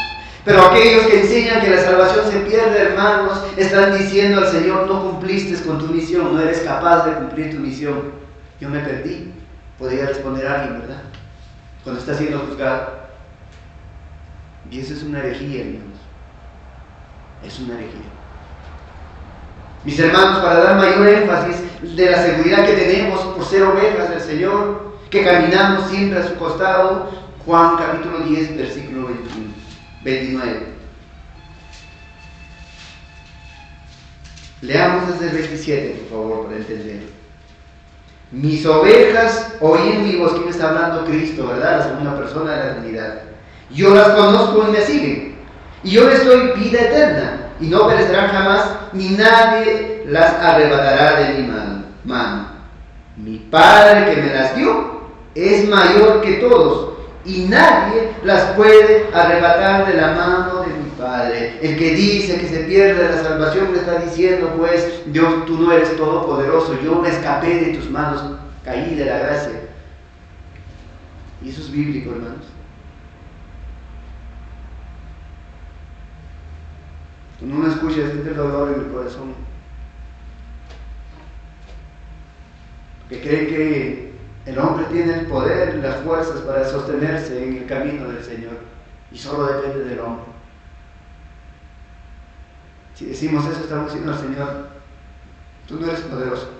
Speaker 1: Pero aquellos que enseñan que la salvación se pierde, hermanos, están diciendo al Señor: no cumpliste con tu misión, no eres capaz de cumplir tu misión. Yo me perdí. Podría responder alguien, ¿verdad? Cuando está siendo juzgado. Y eso es una herejía, hermanos. Es una herejía. Mis hermanos, para dar mayor énfasis de la seguridad que tenemos por ser ovejas del Señor, que caminamos siempre a su costado, Juan capítulo 10, versículo 29. Leamos desde el 27, por favor, para entender. Mis ovejas oyen mi voz. ¿Quién está hablando? Cristo, ¿verdad? La segunda persona de la Trinidad. Yo las conozco y me siguen. Y yo les doy vida eterna, y no perecerán jamás, ni nadie las arrebatará de mi mano. Mi Padre que me las dio es mayor que todos, y nadie las puede arrebatar de la mano de mi Padre. El que dice que se pierde la salvación le está diciendo: pues Dios, tú no eres todopoderoso, yo me escapé de tus manos, caí de la gracia. Y eso es bíblico, hermanos. Cuando uno escucha, siente el dolor en el corazón, que cree que el hombre tiene el poder y las fuerzas para sostenerse en el camino del Señor, y solo depende del hombre. Si decimos eso, estamos diciendo al Señor: tú no eres poderoso,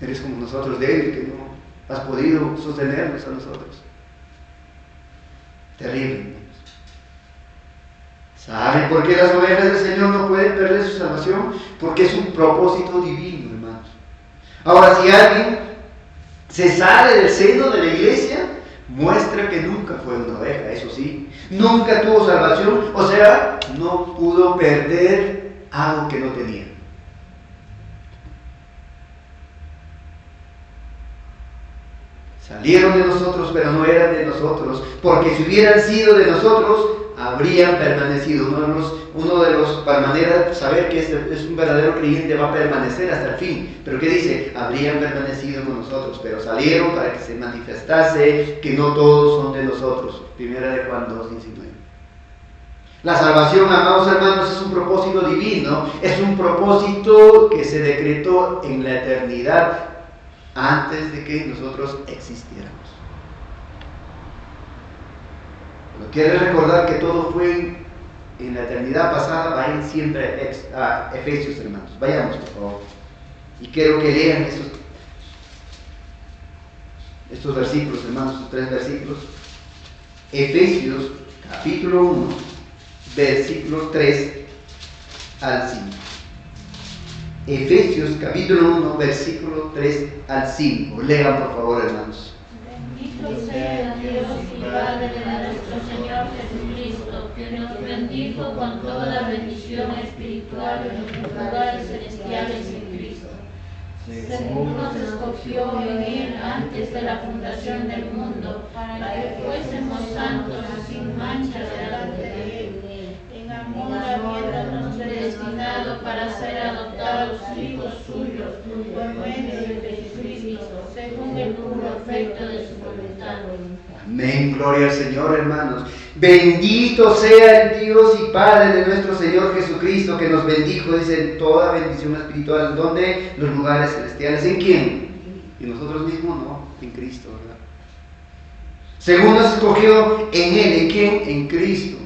Speaker 1: eres como nosotros, débil, que no has podido sostenernos a nosotros. Terrible. ¿Saben por qué las ovejas del Señor no pueden perder su salvación? Porque es un propósito divino, hermanos. Ahora, si alguien se sale del seno de la iglesia, muestra que nunca fue una oveja, eso sí. Nunca tuvo salvación, o sea, no pudo perder algo que no tenía. Salieron de nosotros, pero no eran de nosotros, porque si hubieran sido de nosotros, habrían permanecido. Uno de los para manera de saber que es un verdadero creyente, va a permanecer hasta el fin. Pero ¿qué dice? Habrían permanecido con nosotros, pero salieron para que se manifestase que no todos son de nosotros. Primera de Juan 2:19. La salvación, amados hermanos, es un propósito divino, es un propósito que se decretó en la eternidad antes de que nosotros existiéramos. Pero quiere recordar que todo fue en la eternidad pasada. Vayan siempre a Efesios, hermanos. Vayamos, por favor. Y quiero que lean estos versículos, hermanos, estos 3 versículos. Efesios, capítulo 1, versículos 3 al 5. Efesios, capítulo 1, versículo 3 al 5. Lean, por favor, hermanos.
Speaker 2: Bendito sea Dios y Padre de nuestro Señor Jesucristo, que nos bendijo con toda bendición espiritual en los lugares celestiales en Cristo, según nos escogió en Él antes de la fundación del mundo, para que fuésemos santos y sin mancha delante de Él. En amor habiéndonos predestinado para ser adoptados hijos suyos por medio de Jesucristo, según el puro afecto de su voluntad.
Speaker 1: Amén, gloria al Señor, hermanos. Bendito sea el Dios y Padre de nuestro Señor Jesucristo, que nos bendijo, dice, en toda bendición espiritual. ¿Dónde? Los lugares celestiales. ¿En quién? En nosotros mismos, no, en Cristo, ¿verdad? Según nos escogió en Él. ¿En quién? En Cristo,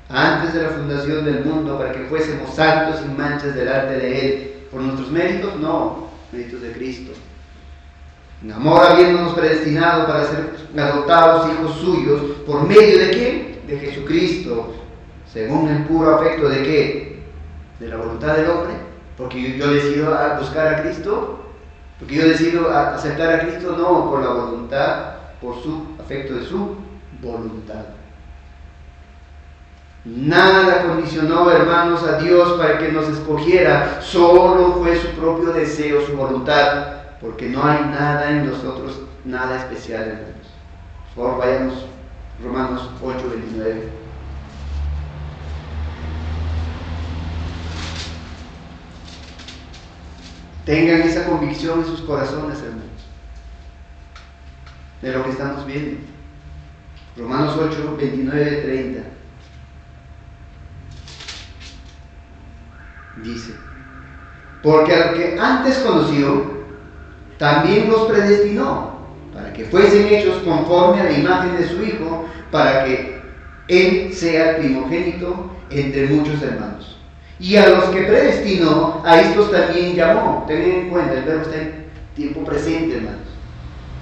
Speaker 1: antes de la fundación del mundo, para que fuésemos santos sin manchas delante de Él. ¿Por nuestros méritos? No, méritos de Cristo. En amor habiéndonos predestinado para ser adoptados hijos suyos, ¿por medio de quién? De Jesucristo, según el puro afecto de ¿qué? De la voluntad del hombre, porque yo decido buscar a Cristo, porque yo decido aceptar a Cristo, no, por la voluntad, por su afecto de su voluntad. Nada condicionó, hermanos, a Dios para que nos escogiera, solo fue su propio deseo, su voluntad, porque no hay nada en nosotros, nada especial, hermanos. Por favor, vayamos, Romanos 8:29. Tengan esa convicción en sus corazones, hermanos, de lo que estamos viendo. Romanos 8:29-30. Dice: porque al que antes conoció, también los predestinó, para que fuesen hechos conforme a la imagen de su Hijo, para que Él sea primogénito entre muchos hermanos. Y a los que predestinó, a estos también llamó. Tengan en cuenta, el verbo está en tiempo presente, hermanos.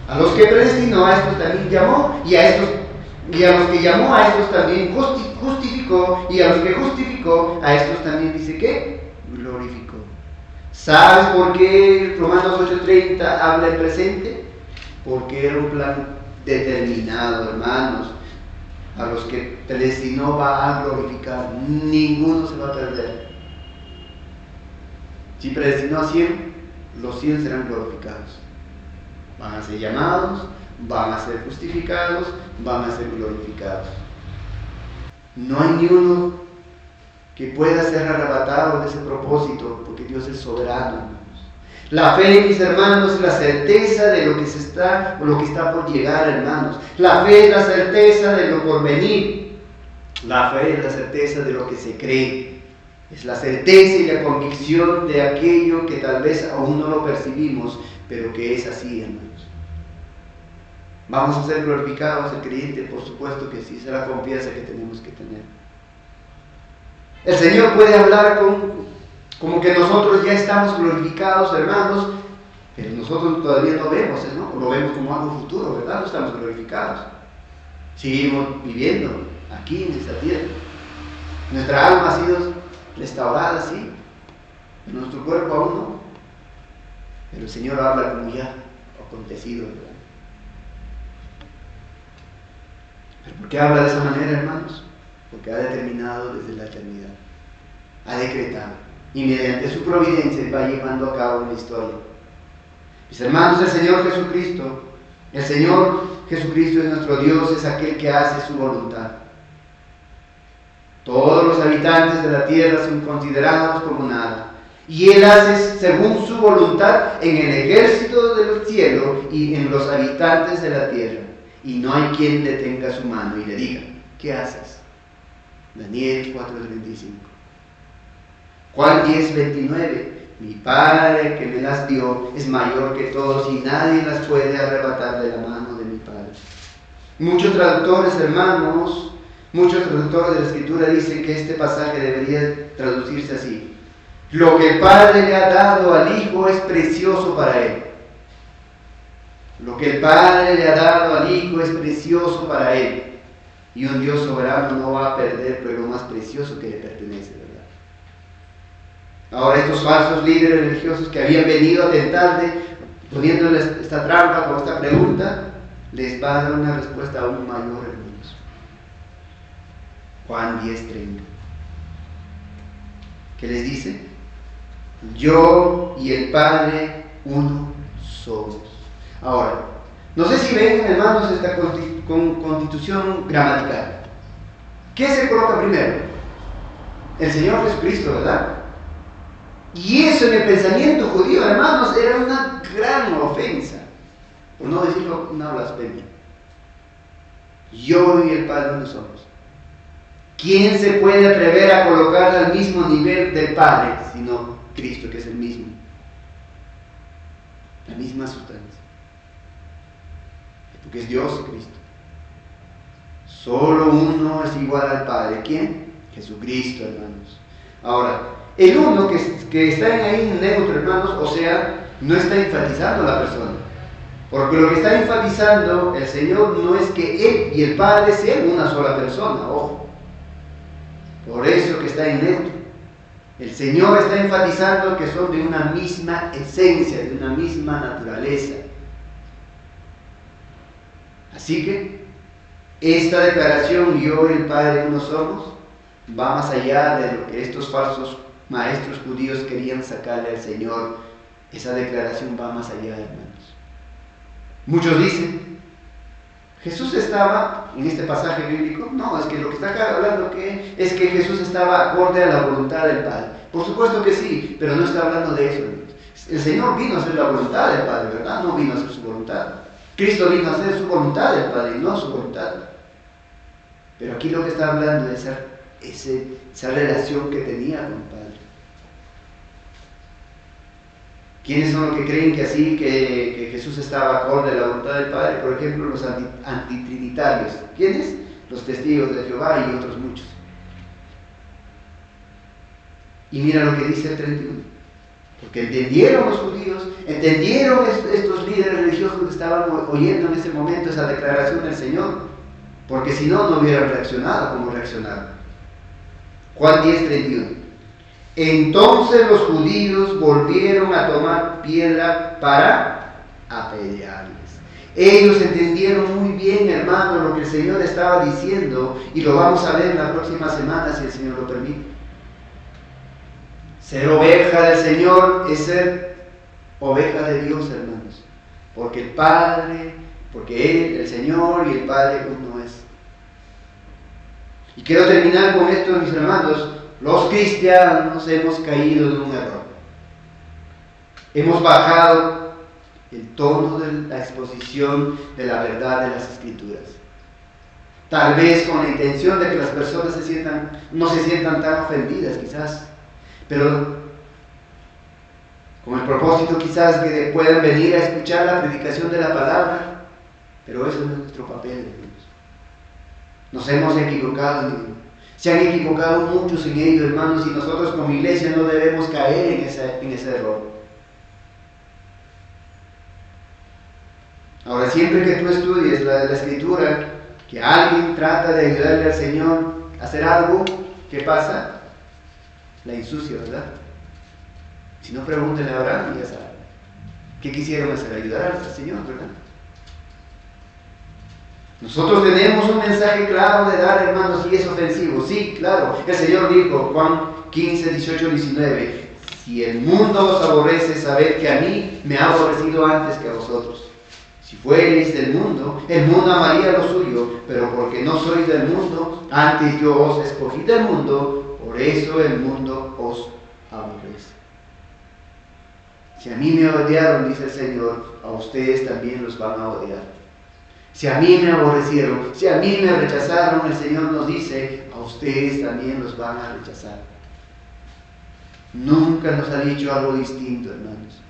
Speaker 1: A los que predestinó, a estos también llamó, y a los que llamó, a estos también justificó, y a los que justificó, a estos también, dice, ¿qué? Glorificó. ¿Sabes por qué Romanos 8:30 habla en presente? Porque era un plan determinado, hermanos. A los que predestinó va a glorificar. Ninguno se va a perder. Si predestinó a 100, los 100 serán glorificados. Van a ser llamados, van a ser justificados, van a ser glorificados. No hay ni uno que pueda ser arrebatado de ese propósito, porque Dios es soberano, hermanos. La fe, mis hermanos, es la certeza de lo que está por llegar, hermanos. La fe es la certeza de lo por venir. La fe es la certeza de lo que se cree. Es la certeza y la convicción de aquello que tal vez aún no lo percibimos, pero que es así, hermanos. ¿Vamos a ser glorificados el creyente? Por supuesto que sí, esa es la confianza que tenemos que tener. El Señor puede hablar como que nosotros ya estamos glorificados, hermanos, pero nosotros todavía no vemos, ¿no? Lo vemos como algo futuro, ¿verdad? No estamos glorificados. Seguimos viviendo aquí en esta tierra. Nuestra alma ha sido restaurada, sí, pero nuestro cuerpo aún no. Pero el Señor habla como ya acontecido, ¿verdad? ¿Pero por qué habla de esa manera, hermanos? Porque ha determinado desde la eternidad, ha decretado, y mediante su providencia va llevando a cabo la historia. Mis hermanos, el Señor Jesucristo es nuestro Dios, es aquel que hace su voluntad. Todos los habitantes de la tierra son considerados como nada, y Él hace según su voluntad en el ejército del cielo y en los habitantes de la tierra, y no hay quien detenga su mano y le diga, ¿qué haces? Daniel 4:35. Juan 10:29. Mi Padre que me las dio es mayor que todos y nadie las puede arrebatar de la mano de mi Padre. Muchos traductores, hermanos, muchos traductores de la Escritura dicen que este pasaje debería traducirse así: lo que el Padre le ha dado al Hijo es precioso para Él. Lo que el Padre le ha dado al Hijo es precioso para Él. Y un Dios soberano no va a perder pero lo más precioso que le pertenece, ¿verdad? Ahora estos falsos líderes religiosos que habían venido a tentarle, poniéndoles esta trampa con esta pregunta, les va a dar una respuesta aún mayor, hermanos. Juan 10:30. ¿Qué les dice? Yo y el Padre uno somos. Ahora, no sé si ven, hermanos, esta constitución gramatical. ¿Qué se coloca primero? El Señor Jesucristo, ¿verdad? Y eso en el pensamiento judío, hermanos, era una gran ofensa, por no decirlo una blasfemia. Yo y el Padre no somos. ¿Quién se puede atrever a colocar al mismo nivel del Padre, sino Cristo, que es el mismo? La misma sustancia. Porque es Dios Cristo. Solo uno es igual al Padre. ¿Quién? Jesucristo, hermanos. Ahora, el uno que está ahí neutro, hermanos, o sea, no está enfatizando a la persona. Porque lo que está enfatizando el Señor no es que Él y el Padre sean una sola persona, ojo. Por eso que está en neutro. El Señor está enfatizando que son de una misma esencia, de una misma naturaleza. Así que esta declaración, yo y el Padre uno somos, va más allá de lo que estos falsos maestros judíos querían sacarle al Señor. Esa declaración va más allá, hermanos. Muchos dicen, Jesús estaba, en este pasaje bíblico, no, es que lo que está acá hablando es que Jesús estaba acorde a la voluntad del Padre. Por supuesto que sí, pero no está hablando de eso, hermanos. El Señor vino a hacer la voluntad del Padre, ¿verdad? No vino a hacer su voluntad. Cristo vino a hacer su voluntad del Padre, no su voluntad. Pero aquí lo que está hablando es esa relación que tenía con el Padre. ¿Quiénes son los que creen que así, que Jesús estaba acorde a la voluntad del Padre? Por ejemplo, los antitrinitarios. ¿Quiénes? Los testigos de Jehová y otros muchos. Y mira lo que dice el 31. Porque entendieron los judíos, entendieron estos líderes religiosos que estaban oyendo en ese momento esa declaración del Señor. Porque si no, no hubieran reaccionado como reaccionaron. Juan 10, 31. Entonces los judíos volvieron a tomar piedra para apedrearles. Ellos entendieron muy bien, hermano, lo que el Señor estaba diciendo, y lo vamos a ver en la próxima semana, si el Señor lo permite. Ser oveja del Señor es ser oveja de Dios, hermanos. Porque el Padre, porque Él, el Señor y el Padre uno es. Y quiero terminar con esto, mis hermanos. Los cristianos hemos caído en un error. Hemos bajado el tono de la exposición de la verdad de las Escrituras. Tal vez con la intención de que las personas no se sientan tan ofendidas, quizás. Pero con el propósito quizás que puedan venir a escuchar la predicación de la palabra. Pero eso no es nuestro papel, hermanos. Nos hemos equivocado en ello. Se han equivocado muchos en ello, hermanos, y nosotros como iglesia no debemos caer en ese error. Ahora, siempre que tú estudies la Escritura, que alguien trata de ayudarle al Señor a hacer algo, ¿qué pasa? La ensucia, ¿verdad? Si no, pregúntenle a Abraham y ya saben. ¿Qué quisieron hacer? Ayudar al Señor, ¿verdad? Nosotros tenemos un mensaje claro de dar, hermanos, y es ofensivo. Sí, claro. El Señor dijo, Juan 15, 18, 19, si el mundo os aborrece, sabed que a mí me ha aborrecido antes que a vosotros. Si fuereis del mundo, el mundo amaría lo suyo, pero porque no sois del mundo, antes yo os escogí del mundo, por eso el mundo os aborrece. Si a mí me odiaron, dice el Señor, a ustedes también los van a odiar. Si a mí me aborrecieron, si a mí me rechazaron, el Señor nos dice, a ustedes también los van a rechazar. Nunca nos ha dicho algo distinto, hermanos.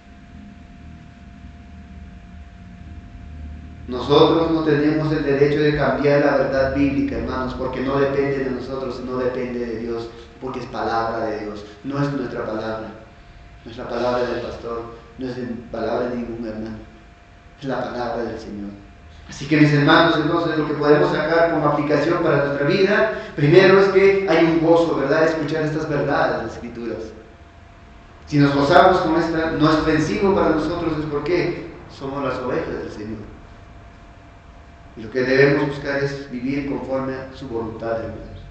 Speaker 1: Nosotros no tenemos el derecho de cambiar la verdad bíblica, hermanos, porque no depende de nosotros, no depende de Dios, porque es palabra de Dios, no es nuestra palabra. No es la palabra del pastor, no es la palabra de ningún hermano, es la palabra del Señor. Así que mis hermanos, entonces lo que podemos sacar como aplicación para nuestra vida, primero es que hay un gozo, ¿verdad?, escuchar estas verdades de las Escrituras. Si nos gozamos con esta, no es ofensivo para nosotros, es porque somos las ovejas del Señor. Y lo que debemos buscar es vivir conforme a su voluntad, hermanos.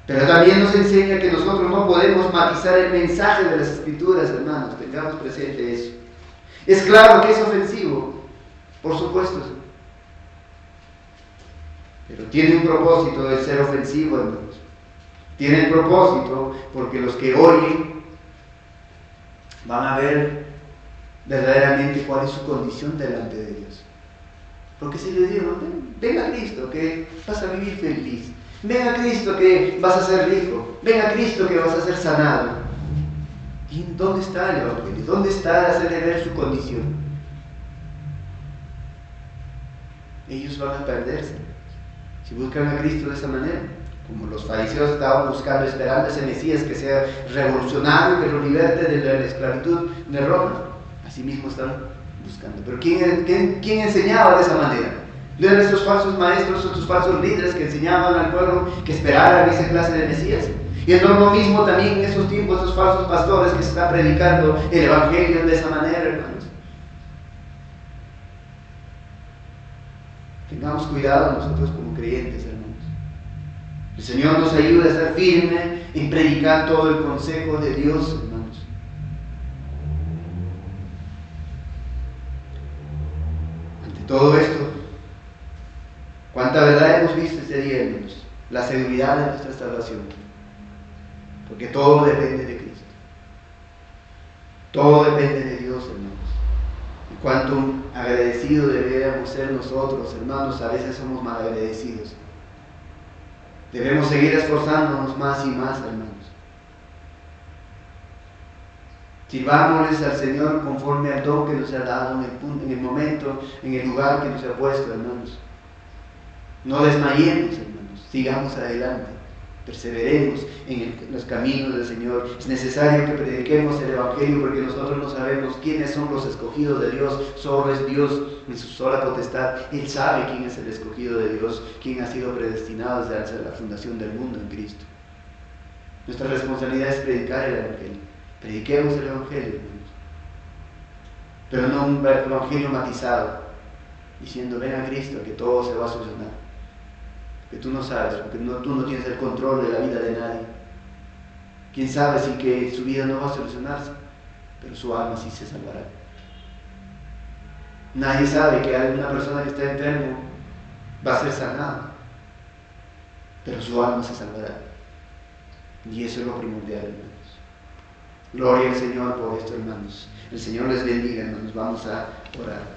Speaker 1: Pero también nos enseña que nosotros no podemos matizar el mensaje de las Escrituras, hermanos. Tengamos presente eso. Es claro que es ofensivo, por supuesto. Pero tiene un propósito de ser ofensivo, hermanos. Tiene el propósito porque los que oyen van a ver verdaderamente cuál es su condición delante de Dios. Porque si les digo, ven a Cristo que vas a vivir feliz, ven a Cristo que vas a ser rico, ven a Cristo que vas a ser sanado. ¿Y dónde está el Evangelio? ¿Dónde está hacerle ver su condición? Ellos van a perderse si buscan a Cristo de esa manera. Como los fariseos estaban buscando, esperando ese Mesías que sea revolucionario, que lo liberte de la esclavitud de Roma. Así mismo están buscando. Pero ¿quién enseñaba de esa manera? ¿No eran estos falsos maestros, estos falsos líderes que enseñaban al pueblo que esperaran esa clase de Mesías? Y es lo mismo también en esos tiempos, estos falsos pastores que se están predicando el Evangelio de esa manera, hermanos. Tengamos cuidado nosotros como creyentes, hermanos. El Señor nos ayude a estar firme en predicar todo el consejo de Dios, hermanos. Ante todo esto, cuánta verdad hemos visto este día, hermanos. La seguridad de nuestra salvación. Porque todo depende de Cristo. Todo depende de Dios, hermanos. Y cuánto agradecidos deberíamos ser nosotros, hermanos. A veces somos malagradecidos. Debemos seguir esforzándonos más y más, hermanos. Sirvámosles al Señor conforme al don que nos ha dado en el momento, en el lugar que nos ha puesto, hermanos. No desmayemos, hermanos. Sigamos adelante. Perseveremos en los caminos del Señor. Es necesario que prediquemos el Evangelio porque nosotros no sabemos quiénes son los escogidos de Dios. Solo es Dios en su sola potestad. Él sabe quién es el escogido de Dios, quién ha sido predestinado desde la fundación del mundo en Cristo. Nuestra responsabilidad es predicar el Evangelio. Prediquemos el Evangelio, hermanos. Pero no un Evangelio matizado, diciendo ven a Cristo que todo se va a solucionar. Que tú no sabes, porque tú no tienes el control de la vida de nadie. ¿Quién sabe si que su vida no va a solucionarse? Pero su alma sí se salvará. Nadie sabe que alguna persona que está enfermo va a ser sanada, pero su alma se salvará. Y eso es lo primordial, hermanos. Gloria al Señor por esto, hermanos. El Señor les bendiga, hermanos. Vamos a orar.